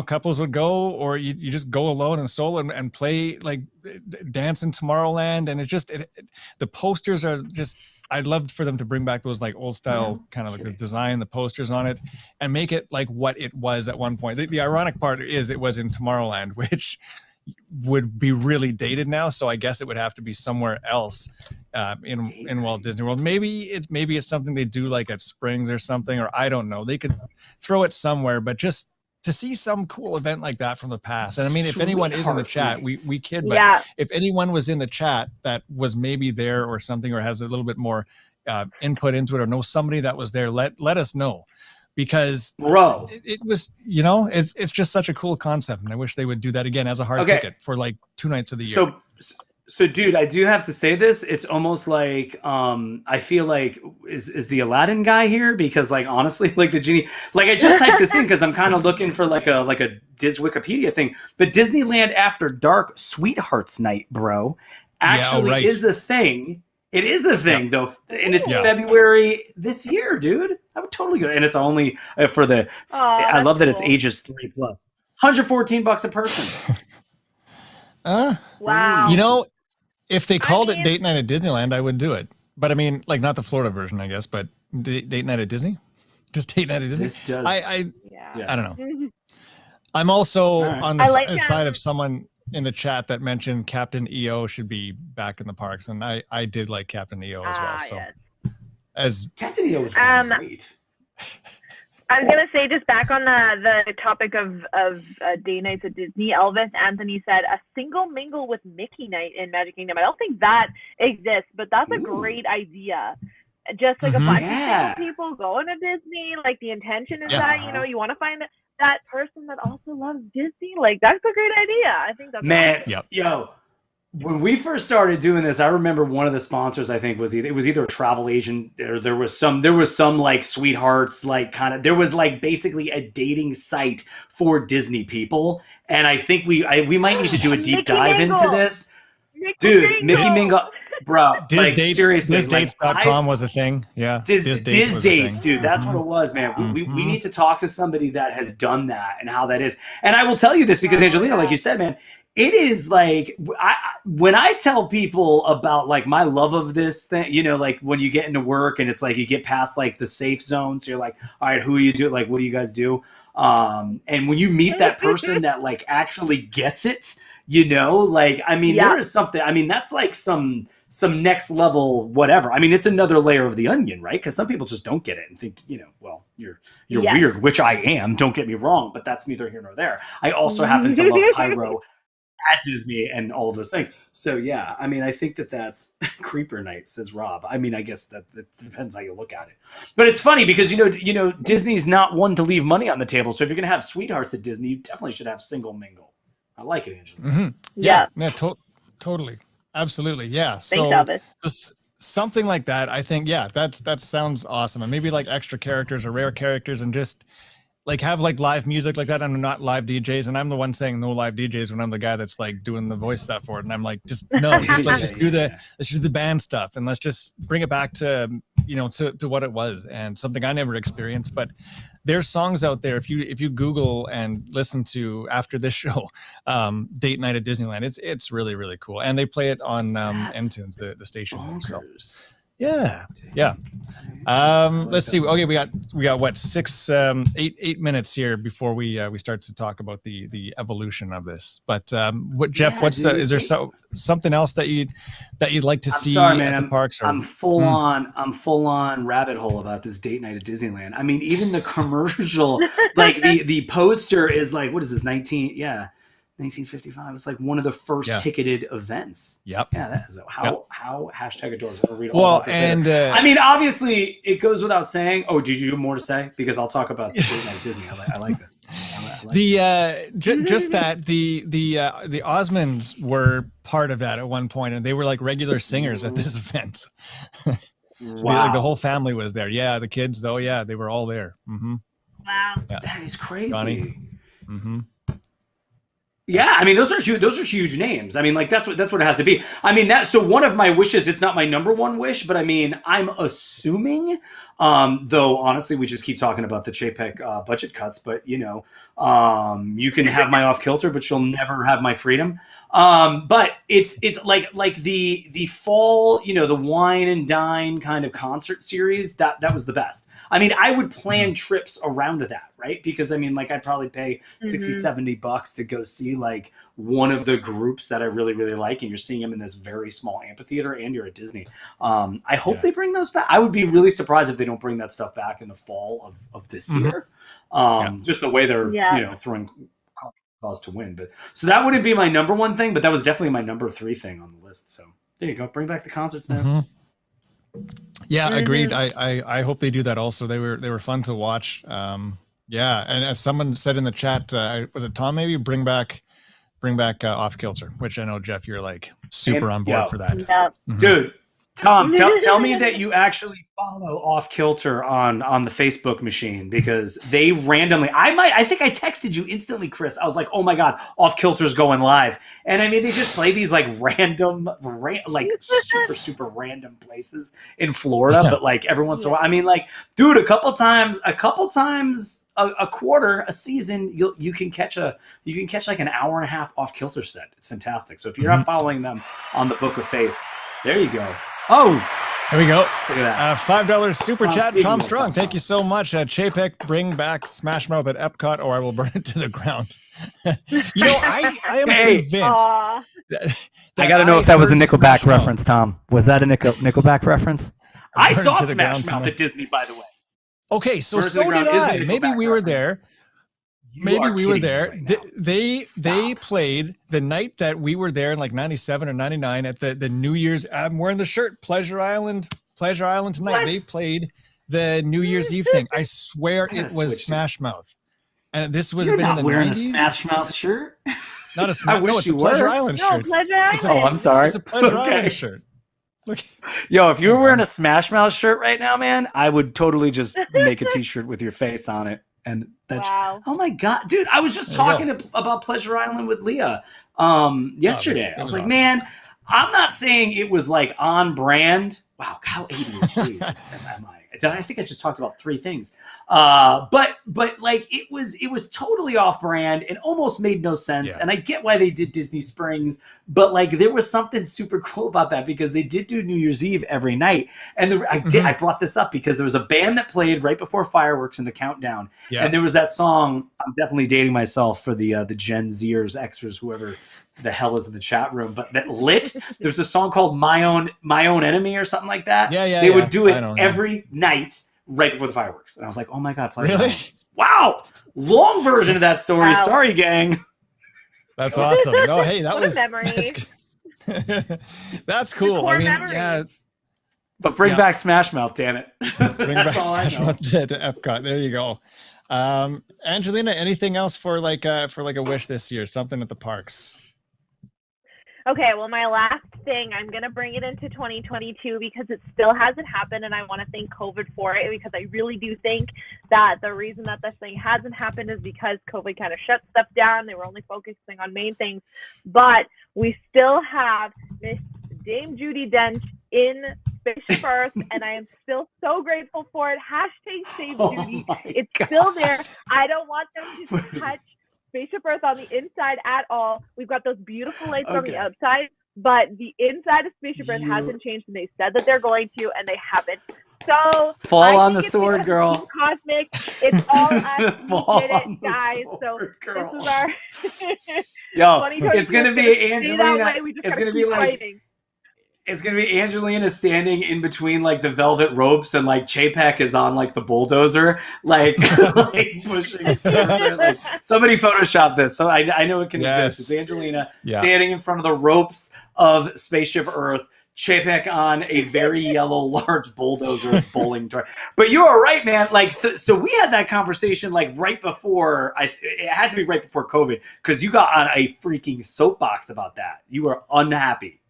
couples would go, or you just go alone and solo and play like dance in Tomorrowland, and the posters are just. I'd love for them to bring back those like old style kind of like the design, the posters on it, and make it like what it was at one point. The ironic part is it was in Tomorrowland, which would be really dated now. So I guess it would have to be somewhere else in Walt Disney World. Maybe it's something they do like at Springs or something, or I don't know. They could throw it somewhere, but just to see some cool event like that from the past. And I mean, if anyone is in the chat, we kid, but if anyone was in the chat that was maybe there or something, or has a little bit more input into it, or knows somebody that was there, let us know, because it was, it's just such a cool concept. And I wish they would do that again as a hard ticket for like 2 nights of the year. So, dude, I do have to say this. It's almost like I feel like is the Aladdin guy here, because like honestly, like the genie, like I just typed this in because I'm kind of looking for like a Diz Wikipedia thing. But Disneyland After Dark Sweethearts Night, bro, actually is a thing. It is a thing though, and it's February this year, dude. I would totally go, and it's only for the. I love that it's ages 3+. $114 a person. Wow. If they called it Date Night at Disneyland, I would do it. But I mean, like not the Florida version, I guess, but Date Night at Disney? Just Date Night at Disney? This does. I don't know. I'm also on the side of someone in the chat that mentioned Captain EO should be back in the parks. And I did like Captain EO as well. So as Captain EO was great. I was gonna say, just back on the topic of day nights at Disney, Elvis Anthony said a single mingle with Mickey night in Magic Kingdom. I don't think that exists, but that's a great idea. Just like a bunch of single people going to Disney. Like the intention is that you want to find that person that also loves Disney. Like that's a great idea. I think that's awesome. Yo. When we first started doing this, I remember one of the sponsors, I think, was either a travel agent, or there was some like sweethearts, like there was like basically a dating site for Disney people. And I think we might need to do a deep dive into this. Dude, Mickey Mingle, bro. Seriously, DizDates.com was a thing. Yeah. DizDates, dude. That's what it was, man. We need to talk to somebody that has done that and how that is. And I will tell you this because Angelina, like you said, man, it is like when I tell people about like my love of this thing, you know, like when you get into work and it's like you get past like the safe zone, so you're like, all right, who are you do? Like, what do you guys do? And when you meet that person that like actually gets it, you know, like I mean, there is something. I mean, that's like some next level whatever. I mean, it's another layer of the onion, right? Because some people just don't get it and think, you know, well, you're weird, which I am. Don't get me wrong, but that's neither here nor there. I also happen to love pyro at Disney and all of those things. So yeah, I mean, I think that's creeper night, says Rob. I mean, I guess that it depends how you look at it. But it's funny because you know, Disney's not one to leave money on the table. So if you're gonna have sweethearts at Disney, you definitely should have single mingle. I like it, Angela. Mm-hmm. Yeah, totally, absolutely, yeah. So something like that, I think, that sounds awesome, and maybe like extra characters or rare characters, and just like have like live music like that. I'm not live DJs, and I'm the one saying no live DJs when I'm the guy that's like doing the voice stuff for it. And I'm like, let's just do the band stuff, and let's just bring it back to, you know, to what it was, and something I never experienced. But there's songs out there if you Google and listen to after this show, Date Night at Disneyland. It's really, really cool, and they play it on MTunes, the station. Bonkers. So yeah. Let's see. Okay, we got what, 8 minutes here before we start to talk about the evolution of this. But Jeff, is there something else that you'd like to see at the parks? Or, I'm full on rabbit hole about this Date Night at Disneyland. I mean, even the commercial, like the poster is like, what is this, 1955. It's like one of the first ticketed events. Yep. Yeah, that is how hashtag adores. I'm gonna read all about this later. I mean, obviously, it goes without saying. Oh, did you have more to say? Because I'll talk about Date Night at Disney. I like that. Just that the Osmonds were part of that at one point, and they were like regular singers at this event. So like the whole family was there. Yeah, the kids though. Yeah, they were all there. Mm-hmm. Wow, that is crazy. Mm-hmm. Yeah, I mean those are huge names. I mean, like that's what it has to be. I mean so one of my wishes, it's not my number one wish, but I mean I'm assuming, though honestly we just keep talking about the JPEG budget cuts, but you know, you can have my Off Kilter, but you'll never have my freedom. But it's like the fall, you know, the wine and dine kind of concert series, that was the best. I mean, I would plan trips around that, right? Because I mean, like I'd probably pay $60-$70 to go see like one of the groups that I really, really like, and you're seeing them in this very small amphitheater, and you're at Disney. I hope they bring those back. I would be really surprised if they don't bring that stuff back in the fall of this year. Just the way they're, you know, throwing cause to win. But so that wouldn't be my number one thing, but that was definitely my number 3 thing on the list. So there you go. Bring back the concerts, man. Mm-hmm. Yeah, agreed. I hope they do that also. They were fun to watch. Yeah, and as someone said in the chat, was it Tom? Maybe bring back Off Kilter, which I know, Jeff, you're like super on board for that. Yeah. Mm-hmm. Dude, Tom, tell me that you actually follow Off Kilter on the Facebook machine, because they randomly, I think I texted you instantly, Chris. I was like, oh my God, Off Kilter's going live. And I mean, they just play these like random, like super random places in Florida, but like every once in a while, I mean, like, dude, a couple times a quarter, a season, you can catch like an hour and a half Off Kilter set. It's fantastic. So if you're not following them on the Book of Face, there you go. Oh, there we go. Look at that. $5 super chat. Tom Strong, thank you so much. Chapek, bring back Smash Mouth at Epcot, or I will burn it to the ground. You know, I am convinced. I got to know if that was a Nickelback reference, Tom. Was that a Nickelback reference? I saw Smash Mouth at Disney, by the way. Okay, so did I. Maybe we were there. Maybe we were there. They played the night that we were there in like 97 or 99 at the New Year's. I'm wearing the shirt, Pleasure Island tonight. What? They played the New Year's Eve thing. I swear it was Smash Mouth. And this was You're been not in the wearing 90s. A Smash Mouth shirt? Not a Smash. No, it's a Pleasure Island shirt. Pleasure Island. Oh, I'm sorry. It's a Pleasure Island shirt. Look. Yo, if you were wearing a Smash Mouth shirt right now, man, I would totally just make a T-shirt with your face on it. And that's, oh my God, dude, I was just talking about Pleasure Island with Leah yesterday. I was like, man, I'm not saying it was like on brand. Wow, how ADHD am I? I think I just talked about 3 things. But like it was totally off brand and almost made no sense. Yeah. And I get why they did Disney Springs, but like there was something super cool about that because they did do New Year's Eve every night. And I brought this up because there was a band that played right before fireworks in the countdown. Yeah. And there was that song. I'm definitely dating myself for the Gen Zers, Xers, whoever the hell is in the chat room, but that lit. There's a song called My Own Enemy or something like that. They would do it every night right before the fireworks. And I was like, oh my God, play really? Wow. Long version of that story. Wow. Sorry, gang. That's awesome. No, hey, that was memory. That's cool. I mean, yeah. But bring back Smash Mouth, damn it. Bring back Smash Mouth to Epcot. There you go. Angelina, anything else for like a wish this year? Something at the parks? Okay, well, my last thing, I'm going to bring it into 2022 because it still hasn't happened, and I want to thank COVID for it because I really do think that the reason that this thing hasn't happened is because COVID kind of shut stuff down. They were only focusing on main things, but we still have Miss Dame Judi Dench in Spaceship Earth, and I am still so grateful for it. #Save Judy. It's still there. I don't want them to touch Spaceship Earth on the inside at all. We've got those beautiful lights on the outside, but the inside of Spaceship Earth hasn't changed, and they said that they're going to, and they haven't. So fall on the sword, girl. Cosmic, it's all us. We did it, guys. So girl. This is our. Yo, it's gonna be Angelina. It's gonna be like. Fighting. It's going to be Angelina standing in between like the velvet ropes and like Chapek is on like the bulldozer, like, like pushing. Like, somebody Photoshop this. So I know it can exist. It's Angelina standing in front of the ropes of Spaceship Earth, Chapek on a very yellow large bulldozer bowling toy. But you are right, man. Like, so we had that conversation like right before it had to be right before COVID because you got on a freaking soapbox about that. You were unhappy.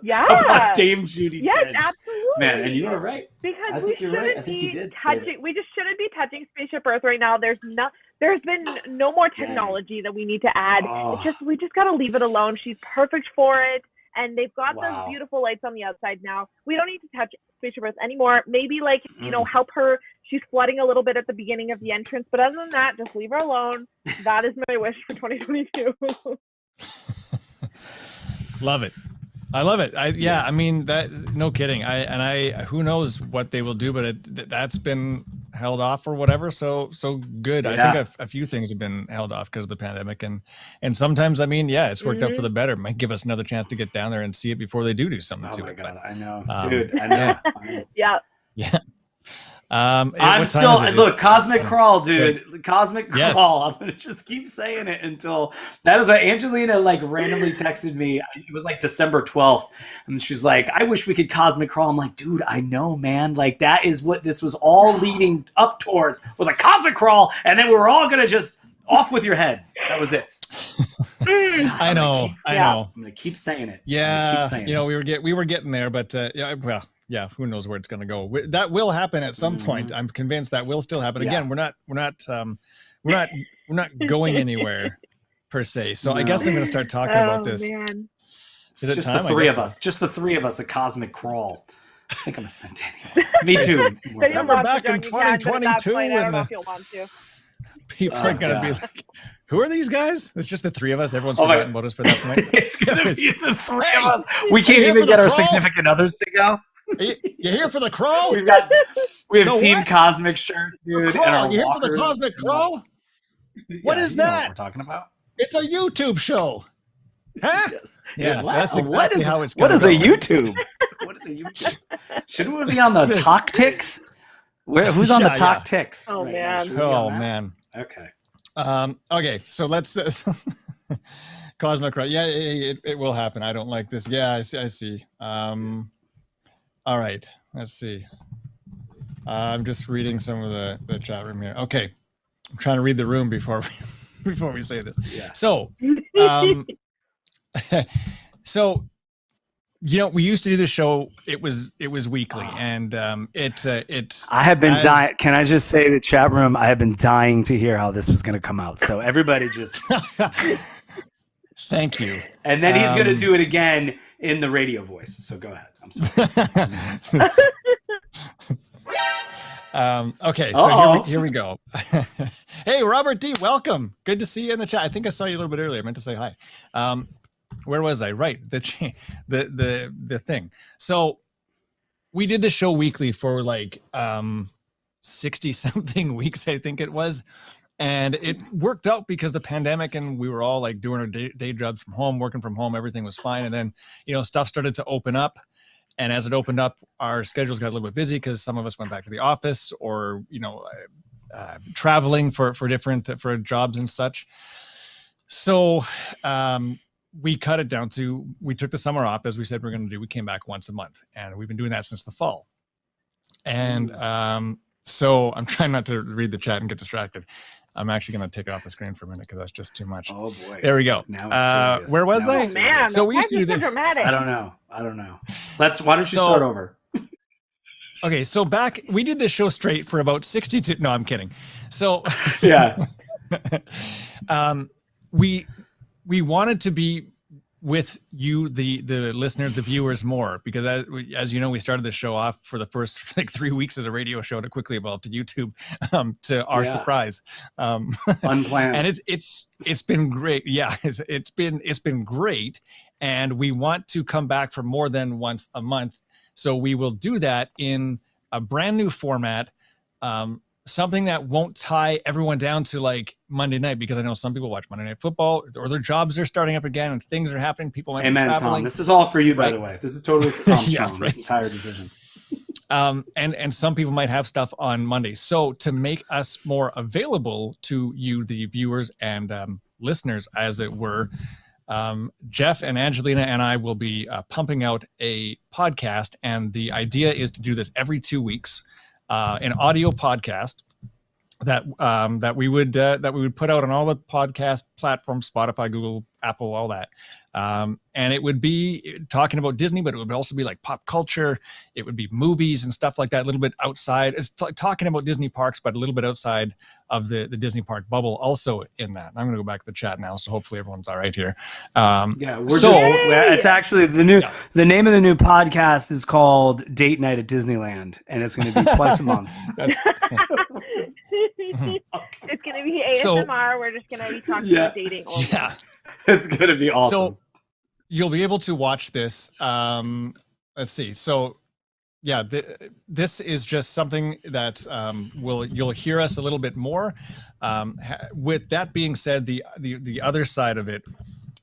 Yeah, about Dame Judi Yes, Dench. absolutely. Man, and you were right. Because we shouldn't be touching. We just shouldn't be touching Spaceship Earth right now. There's been no more technology that we need to add. It's just we just gotta leave it alone. She's perfect for it, and they've got those beautiful lights on the outside now. We don't need to touch Spaceship Earth anymore. Maybe like help her. She's flooding a little bit at the beginning of the entrance, but other than that, just leave her alone. That is my wish for 2022. Love it. I love it. I mean that. No kidding. Who knows what they will do, but that's been held off or whatever. So good. Yeah. I think a few things have been held off because of the pandemic, and sometimes it's worked out for the better. It might give us another chance to get down there and see it before they do something to it. Oh my God, I know, dude. I know. Yeah. I'm still look Cosmic Crawl, dude. Cosmic Crawl. I'm gonna just keep saying it until that is what Angelina like randomly texted me. It was like December 12th, and she's like, "I wish we could Cosmic Crawl." I'm like, "Dude, I know, man. Like that is what this was all leading up towards was a Cosmic Crawl, and then we were all gonna just off with your heads. That was it." I know. I'm gonna keep saying it. Yeah, we were getting there, but yeah, who knows where it's going to go? That will happen at some point. I'm convinced that will still happen. Again, we're not going anywhere per se. So I guess I'm going to start talking about this. Man. Is it just time? The three of us. Just the three of us. The Cosmic Crawl. I think I'm a centennial. Me too. Remember back in 2022 when people are going to be like, "Who are these guys?" It's just the three of us. Everyone's forgotten about us for that point. It's going to be the three of us. We can't even get our significant others to go. You here for the crawl? We have Team Cosmic shirts, dude. And our you here for the Cosmic Crawl? What is that? What we're talking about? It's a YouTube show. Huh? Yes. Yeah, that's exactly how it's going. What is a YouTube? What is a YouTube? Shouldn't we be on the Talk Ticks? Who's on the Talk Ticks? Oh man. Man. Okay. Okay. So let's Cosmic Crawl. Yeah, it will happen. I don't like this. Yeah, I see. All right, let's see. I'm just reading some of the chat room here. Okay, I'm trying to read the room before we say this. Yeah. So, we used to do the show. It was weekly, and it's. I have been dying. Can I just say the chat room? I have been dying to hear how this was going to come out. So everybody just. Thank you. And then he's going to do it again in the radio voice. So go ahead. I'm sorry. Okay, so here we go. Hey, Robert D, welcome. Good to see you in the chat. I think I saw you a little bit earlier. I meant to say hi. Where was I? Right, the thing. So we did the show weekly for like 60 something weeks, I think it was. And it worked out because the pandemic and we were all like doing our day jobs from home, working from home, everything was fine. And then, stuff started to open up. And as it opened up, our schedules got a little bit busy because some of us went back to the office or, traveling for jobs and such. So we cut it down to, we took the summer off, as we said we're going to do. We came back once a month, and we've been doing that since the fall. And so I'm trying not to read the chat and get distracted. I'm actually going to take it off the screen for a minute because that's just too much. Oh boy! There we go. Now where was I? Oh, man, so we used to do this. Dramatic. I don't know. Why don't you start over? Okay, so back we did this show straight for about 62. No, I'm kidding. So yeah, we wanted to be with you, the listeners, the viewers, more because as you know, we started the show off for the first like 3 weeks as a radio show to quickly evolve to YouTube, to our surprise, unplanned. And it's been great. Yeah, it's been great, and we want to come back for more than once a month. So we will do that in a brand new format. Something that won't tie everyone down to like Monday night, because I know some people watch Monday Night Football or their jobs are starting up again and things are happening. People might be traveling. Tom. This is all for you, by the way. This is totally for Tom. This entire decision. And some people might have stuff on Monday. So to make us more available to you, the viewers and listeners, as it were, Jeff and Angelina and I will be pumping out a podcast, and the idea is to do this every 2 weeks. An audio podcast that we would put out on all the podcast platforms, Spotify, Google, Apple, all that. And it would be talking about Disney, but it would also be like pop culture. It would be movies and stuff like that, a little bit outside. It's talking about Disney parks, but a little bit outside of the Disney park bubble also in that. I'm going to go back to the chat now, so hopefully everyone's all right here. It's actually the name of the new podcast is called Date Night at Disneyland, and it's going to be twice a month. It's going to be ASMR. We're just going to be talking about dating only. Yeah. It's going to be awesome. So you'll be able to watch this. Let's see. So yeah, this is just something that you'll hear us a little bit more. With that being said, the other side of it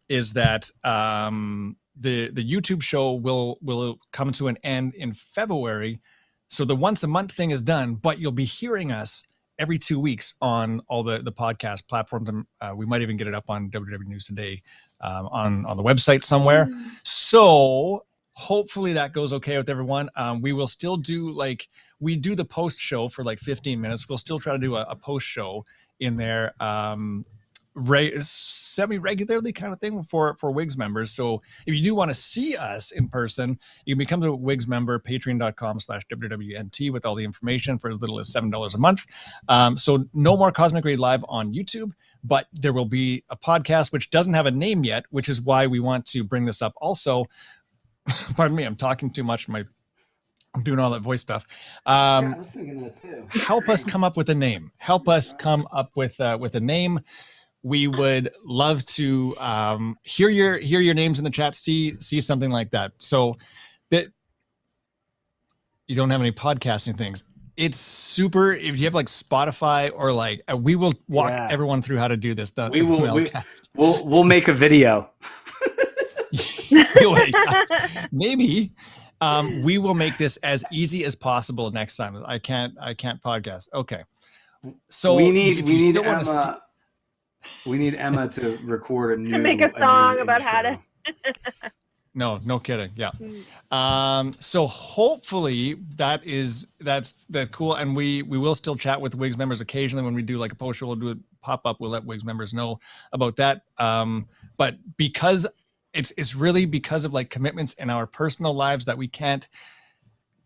is that the YouTube show will come to an end in February. So the once a month thing is done, but you'll be hearing us every 2 weeks on all the podcast platforms. And we might even get it up on WDW News Today on the website somewhere. So hopefully that goes okay with everyone. We will still do we do the post show for like 15 minutes. We'll still try to do a post show in there semi-regularly kind of thing for WIGS members. So if you do want to see us in person, you can become a WIGS member, patreon.com/WDWNT, with all the information for as little as $7 a month. So no more Cosmic Reid Live on YouTube, but there will be a podcast which doesn't have a name yet, which is why we want to bring this up also. Pardon me, I'm talking too much. I'm doing all that voice stuff. I was thinking that too. Help us come up with a name. Help us come up with a name. We would love to hear your names in the chat, see something like that. So that you don't have any podcasting things. It's super. If you have like Spotify or we will walk everyone through how to do this. We'll make a video. Maybe we will make this as easy as possible next time. I can't podcast. Okay. So we need Emma. We need Emma to record to make a song about how to. No kidding. Yeah. So hopefully that's cool. And we will still chat with WIGS members occasionally when we do like a post show. We'll do a pop up. We'll let WIGS members know about that. But because it's really because of like commitments in our personal lives that we can't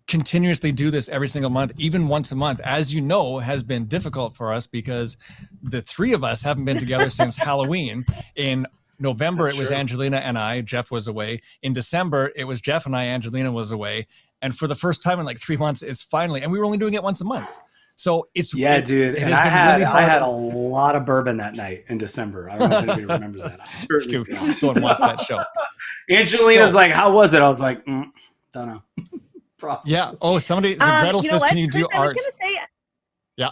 continuously do this every single month, even once a month, as you know, has been difficult for us because the three of us haven't been together since Halloween in November, That's it was true. Angelina and I. Jeff was away. In December, it was Jeff and I. Angelina was away. And for the first time in like 3 months, it's finally, and we were only doing it once a month. So it's dude. It and has been really hard. I had a lot of bourbon that night in December. I don't know if anybody remembers that. Go and watch that show. Angelina's like, "How was it?" I was like, "Don't know." Yeah. Oh, somebody. So Gretel says, "Can you do art?" Yeah.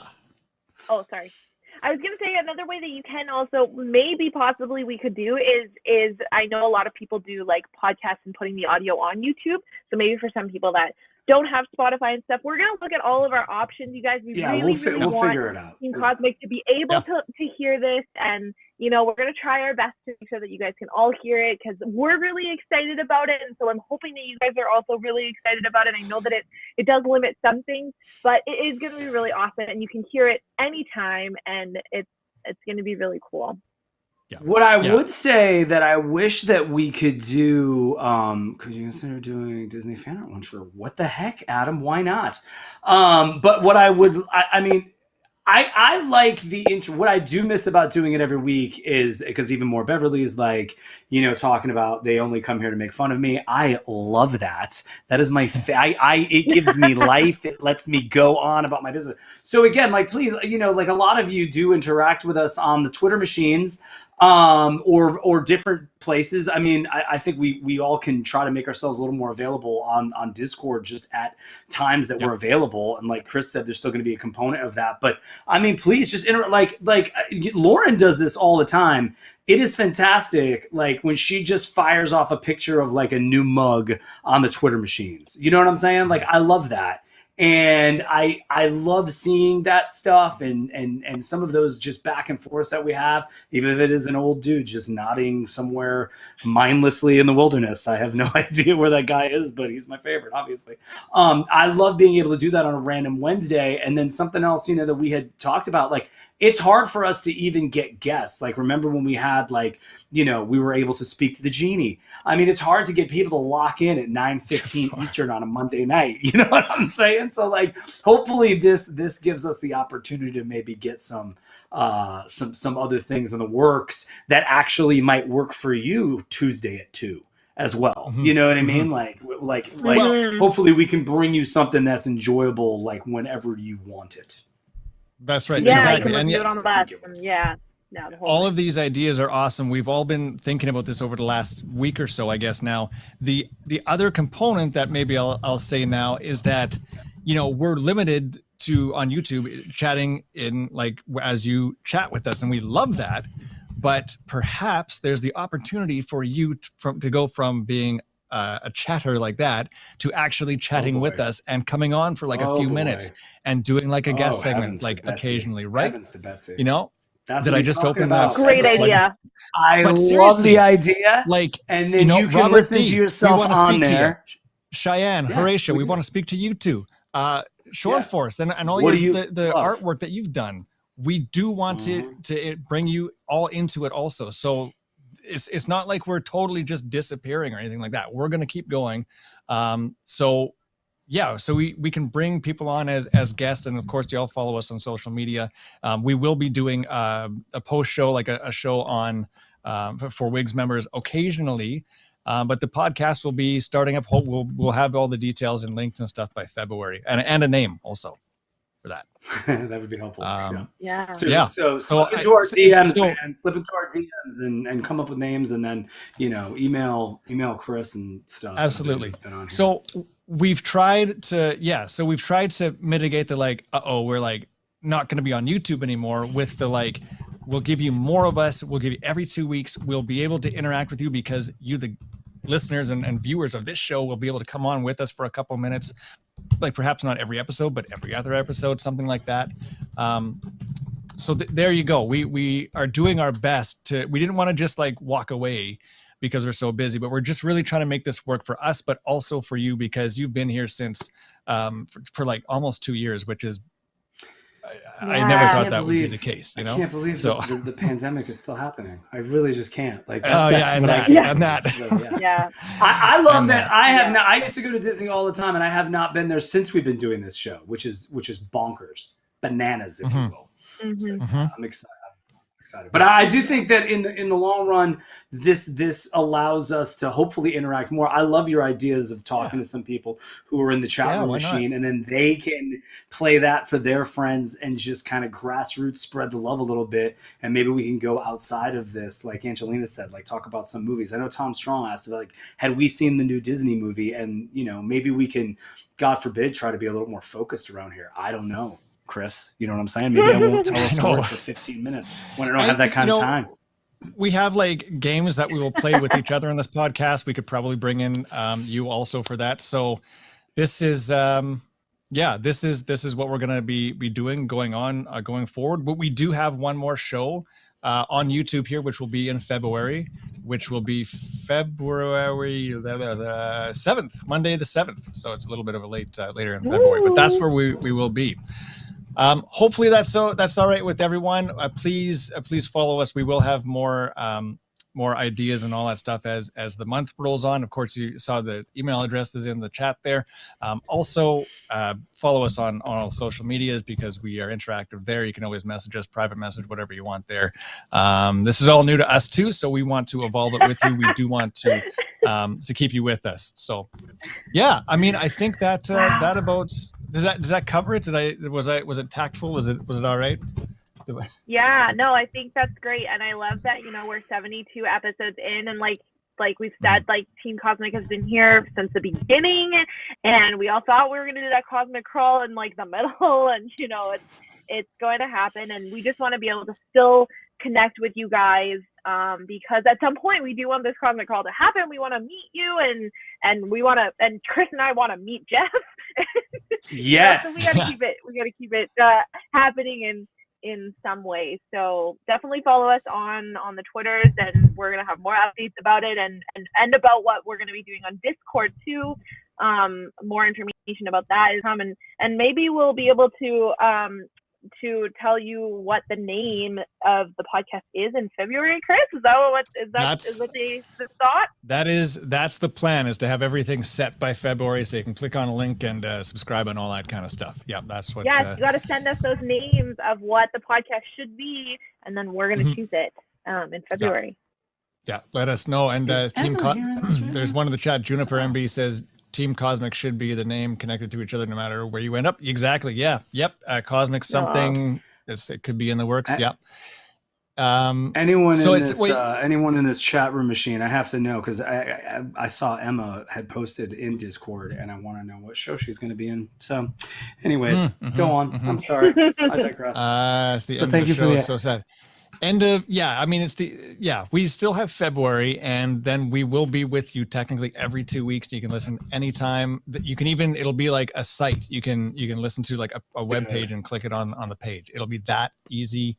Oh, sorry. I was going to say another way that you can also maybe possibly we could do is I know a lot of people do like podcasts and putting the audio on YouTube. So maybe for some people that don't have Spotify and stuff, we're going to look at all of our options, you guys. We really we'll figure it out. Team Cosmic to be able to hear this, and you know, we're going to try our best to make sure that you guys can all hear it because we're really excited about it. And so I'm hoping that you guys are also really excited about it. I know that it does limit some things, but it is going to be really awesome, and you can hear it anytime, and it's going to be really cool. Yeah. What I would say that I wish that we could do, could you consider doing Disney fan art one? Sure. What the heck, Adam? Why not? But what I would, I mean, I like the intro. What I do miss about doing it every week is because even more Beverly is like, you know, talking about they only come here to make fun of me. I love that. That is my, it gives me life. It lets me go on about my business. So again, like, please, you know, like a lot of you do interact with us on the Twitter machines, or different places. I mean, I think we all can try to make ourselves a little more available on Discord just at times that we're available. And like Chris said, there's still going to be a component of that. But I mean, please just like Lauren does this all the time. It is fantastic. Like when she just fires off a picture of like a new mug on the Twitter machines. You know what I'm saying? Like I love that. And I love seeing that stuff and some of those just back and forth that we have, even if it is an old dude just nodding somewhere mindlessly in the wilderness. I have no idea where that guy is, but he's my favorite, obviously. I love being able to do that on a random Wednesday. And then something else, you know, that we had talked about, like, it's hard for us to even get guests. Like, remember when we had, like, you know, we were able to speak to the genie. I mean, it's hard to get people to lock in at 9:15 Eastern on a Monday night. You know what I'm saying? So, like, hopefully this gives us the opportunity to maybe get some other things in the works that actually might work for you Tuesday at 2 as well. Mm-hmm. You know what I mean? Mm-hmm. Like, hopefully we can bring you something that's enjoyable, like whenever you want it. That's right. Yeah, exactly. And do it on the bus. Yeah. No, all of these ideas are awesome. We've all been thinking about this over the last week or so, I guess. Now, the other component that maybe I'll say now is that, you know, we're limited to on YouTube chatting in like as you chat with us, and we love that. But perhaps there's the opportunity for you to go from being a chatter like that to actually chatting with us and coming on for like a few minutes and doing like a guest segment, like occasionally, right? Heavens to Betsy. You know? That's Did I just open that? Great idea. I love the idea. Like, and then you can listen to yourself on there. Cheyenne, Horatio, we want to speak to you too. Short Force and all the artwork that you've done. We do want to bring you all into it also. So it's not like we're totally just disappearing or anything like that. We're going to keep going. So we can bring people on as guests. And of course, y'all follow us on social media. We will be doing a post show, like a show on for WIGS members occasionally. But the podcast will be starting up. We'll have all the details and links and stuff by February and a name also for that. That would be helpful. So slip into our DMs, man. Slip into our DMs and come up with names, and then, you know, email Chris and stuff. Absolutely. So we've tried to mitigate the like, we're like not going to be on YouTube anymore with the like, we'll give you more of us. We'll give you every 2 weeks. We'll be able to interact with you because you, the listeners and viewers of this show, will be able to come on with us for a couple minutes. Like perhaps not every episode, but every other episode, something like that. So there you go. We are doing our best we didn't want to just like walk away because we're so busy, but we're just really trying to make this work for us, but also for you, because you've been here since for like almost 2 years, which is, I never thought that would be the case. You know? I can't believe the pandemic is still happening. I really just can't. Like, I love that. I used to go to Disney all the time, and I have not been there since we've been doing this show, which is bonkers, bananas, if you will. So, I'm excited. excited. But I do think that in the long run, this allows us to hopefully interact more. I love your ideas of talking to some people who are in the chat room machine, and then they can play that for their friends and just kind of grassroots spread the love a little bit. And maybe we can go outside of this, like Angelina said, like talk about some movies. I know Tom Strong asked about, like, had we seen the new Disney movie? And, you know, maybe we can, God forbid, try to be a little more focused around here. I don't know, Chris. You know what I'm saying? Maybe I won't tell a story for 15 minutes when I don't have that kind of time. We have like games that we will play with each other in this podcast. We could probably bring in you also for that. So this is this is what we're going to be doing going forward. But we do have one more show on YouTube here, which will be in February, which will be February the 7th, Monday the 7th. So it's a little bit of a later in February, but that's where we will be. Hopefully that's all right with everyone. Please follow us. We will have more ideas and all that stuff as the month rolls on. Of course, you saw the email addresses in the chat there. Also, follow us on all social medias because we are interactive there. You can always message us, private message, whatever you want there. This is all new to us too, so we want to evolve it with you. We do want to keep you with us. So, yeah, I mean, I think that that about does that cover it? Was it tactful? Was it all right? Yeah, no, I think that's great, and I love that, you know, we're 72 episodes in, and like we've said, like Team Cosmic has been here since the beginning, and we all thought we were gonna do that Cosmic Crawl in like the middle, and you know, it's going to happen, and we just want to be able to still connect with you guys, because at some point we do want this Cosmic Crawl to happen. We want to meet you, and Chris and I want to meet Jeff. Yes. So we got to keep it happening in some way. So definitely follow us on the Twitters, and we're going to have more updates about it and about what we're going to be doing on Discord too. More information about that is coming, and maybe we'll be able to tell you what the name of the podcast is in February. Chris, is that the thought? That's the plan, is to have everything set by February, so you can click on a link and subscribe and all that kind of stuff. Yeah, that's what. Yes, you got to send us those names of what the podcast should be, and then we're going to choose it in February. Yeah, let us know. And Team there's one in the chat. Juniper MB says Team Cosmic should be the name connected to each other no matter where you end up. Exactly. Yeah. Yep. Cosmic something. It could be in the works. Yep. Anyone in this chat room machine, I have to know, because I saw Emma had posted in Discord, and I want to know what show she's going to be in. So, anyways, go on. I'm sorry, I digress. It's the end of the show. So sad. We still have February, and then we will be with you technically every 2 weeks. You can listen anytime. You can even, it'll be like a site. You can listen to like a web page and click it on the page. It'll be that easy.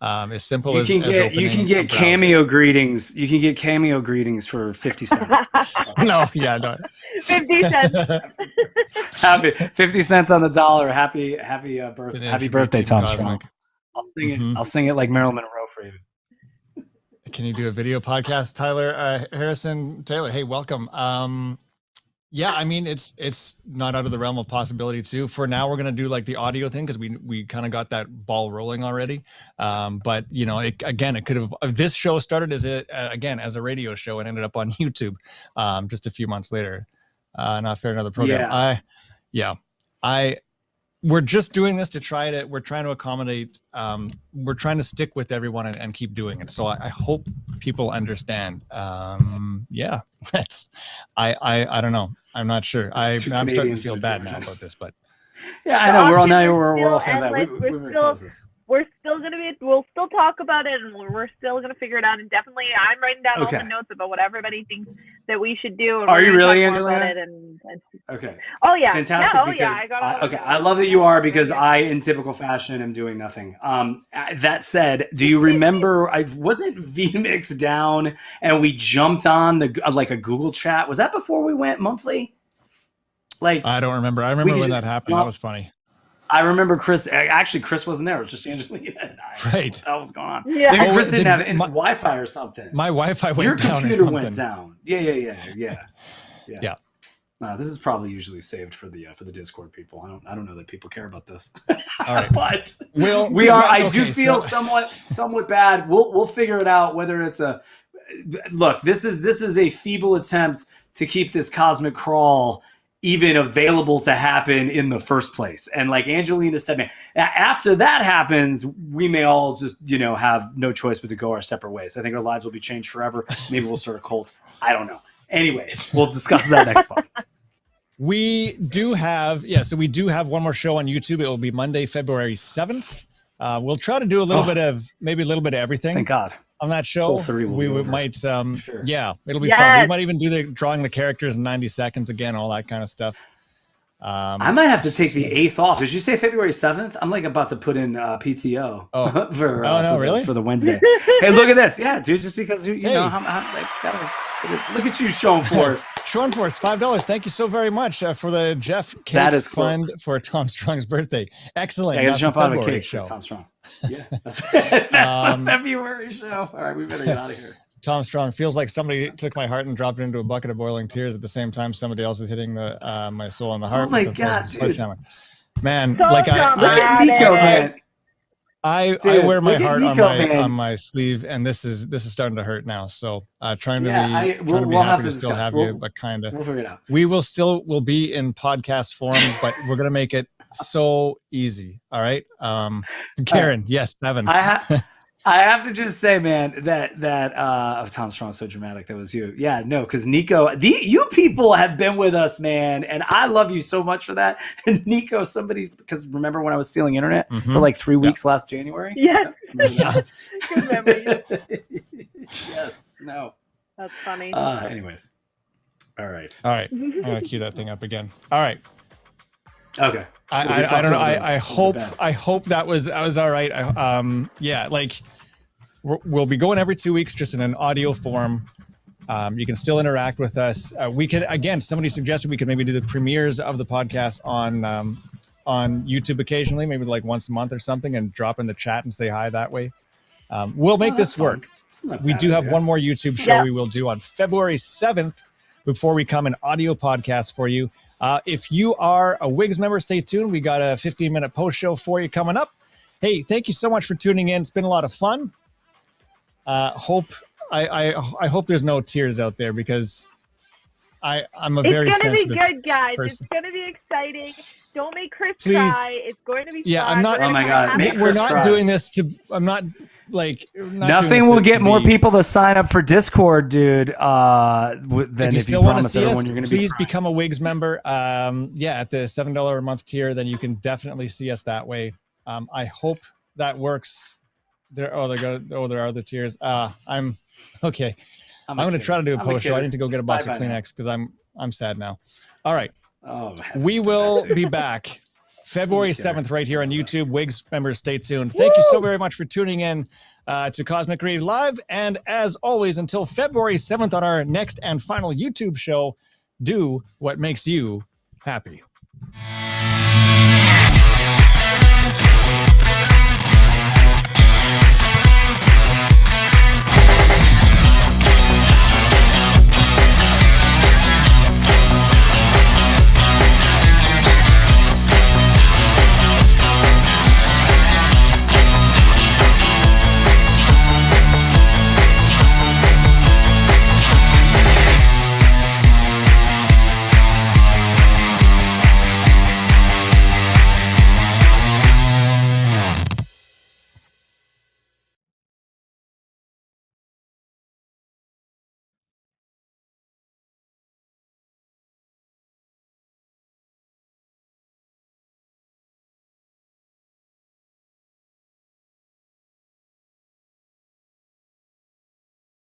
As simple as you can get cameo greetings. You can get cameo greetings for 50 cents. No. 50 cents. Happy 50 cents on the dollar. Happy birthday, Tom Strong. I'll sing it. I'll sing it like Marilyn Monroe for you. Can you do a video podcast, Tyler Harrison Taylor? Hey, welcome. Yeah, I mean, it's not out of the realm of possibility too. For now, we're gonna do like the audio thing because we kind of got that ball rolling already. But you know, it could have. This show started as a radio show and ended up on YouTube just a few months later. Not fair, another program. We're just doing this we're trying to accommodate, we're trying to stick with everyone and keep doing it. So I hope people understand. I don't know. I'm not sure. I'm starting to feel bad now about this, but. Yeah, I know. We're all feeling bad. We'll still talk about it, and we're still gonna figure it out. And definitely, I'm writing down all the notes about what everybody thinks that we should do. And are you really, Angelina? Okay. Oh yeah. Fantastic. Yeah, I love that you are, because I, in typical fashion, am doing nothing. That said, do you remember? I wasn't VMix down, and we jumped on like a Google chat. Was that before we went monthly? Like, I don't remember. I remember when that happened. That was funny. I remember Chris. Actually, Chris wasn't there. It was just Angelina and I. Right. What the hell was going on? Yeah. Maybe Chris didn't have Wi-Fi or something. My Wi-Fi went down. Your computer went down. Yeah. This is probably usually saved for the Discord people. I don't know that people care about this. All right, but I do feel somewhat bad. We'll figure it out. Whether it's look, this is a feeble attempt to keep this cosmic crawl even available to happen in the first place. And like Angelina said, man, after that happens, we may all just have no choice but to go our separate ways. I think our lives will be changed forever. Maybe we'll start a cult. I don't know. Anyways, we'll discuss that next month. We do have one more show on YouTube. It will be Monday, February 7th. We'll try to do a little bit of everything. Thank God. On that show, we might, sure. yeah, it'll be fun. We might even do drawing the characters in 90 seconds again, all that kind of stuff. I might have to take the 8th off. Did you say February 7th? I'm like about to put in PTO for the Wednesday. Hey, look at this. Yeah, dude, just because you know, look at you showing for us. Showing for us, $5. Thank you so very much for the Jeff Cake Fund for Tom Strong's birthday. Excellent. I got to jump out of a cake for Tom Strong. Yeah, that's the February show. All right, we better get out of here. Tom Strong, feels like somebody took my heart and dropped it into a bucket of boiling tears at the same time somebody else is hitting my soul in the heart. Oh my God, dude. Man, so look at Nico, man. I wear my heart on my sleeve, and this is starting to hurt now. So trying to be happy to still have you, but kind of. We'll figure it out. We will be in podcast form, but we're gonna make it so easy. All right, Karen. Yes, 7. I have to just say, man, that Tom Strong so dramatic. That was you. Yeah, no, because Nico, you people have been with us, man, and I love you so much for that. And Nico, because remember when I was stealing internet for like 3 weeks last January? Yes. Yeah. Good memory. Yes. No. That's funny. Anyways. All right. I'm gonna cue that thing up again. All right. Okay. I don't know. I hope that was all right. We'll be going every 2 weeks, just in an audio form. You can still interact with us. We could, again, somebody suggested we could maybe do the premieres of the podcast on YouTube occasionally, maybe like once a month or something, and drop in the chat and say hi that way. We'll make this work. We do have one more YouTube show we will do on February 7th before we come an audio podcast for you. If you are a WIGS member, stay tuned. We got a 15-minute post show for you coming up. Hey, thank you so much for tuning in. It's been a lot of fun. I hope there's no tears out there, because I'm a very sensitive person. It's going to be good, guys. It's going to be exciting. Don't make Chris cry. It's going to be fun. I'm not. Oh my God. We're not doing this to. I'm not. Nothing will get more people to sign up for Discord, dude. Than if you promise everyone you're going to be. Please become a WIGS member. At the $7 a month tier, then you can definitely see us that way. I hope that works. There are the tiers. I'm okay. I'm going to try to do a post show. I need to go get a box of Kleenex because I'm sad now. All right. Oh, we will be back February 7th right here on YouTube. WIGS members, stay tuned. Thank you so very much for tuning in to Cosmic Reid Live. And as always, until February 7th on our next and final YouTube show, do what makes you happy.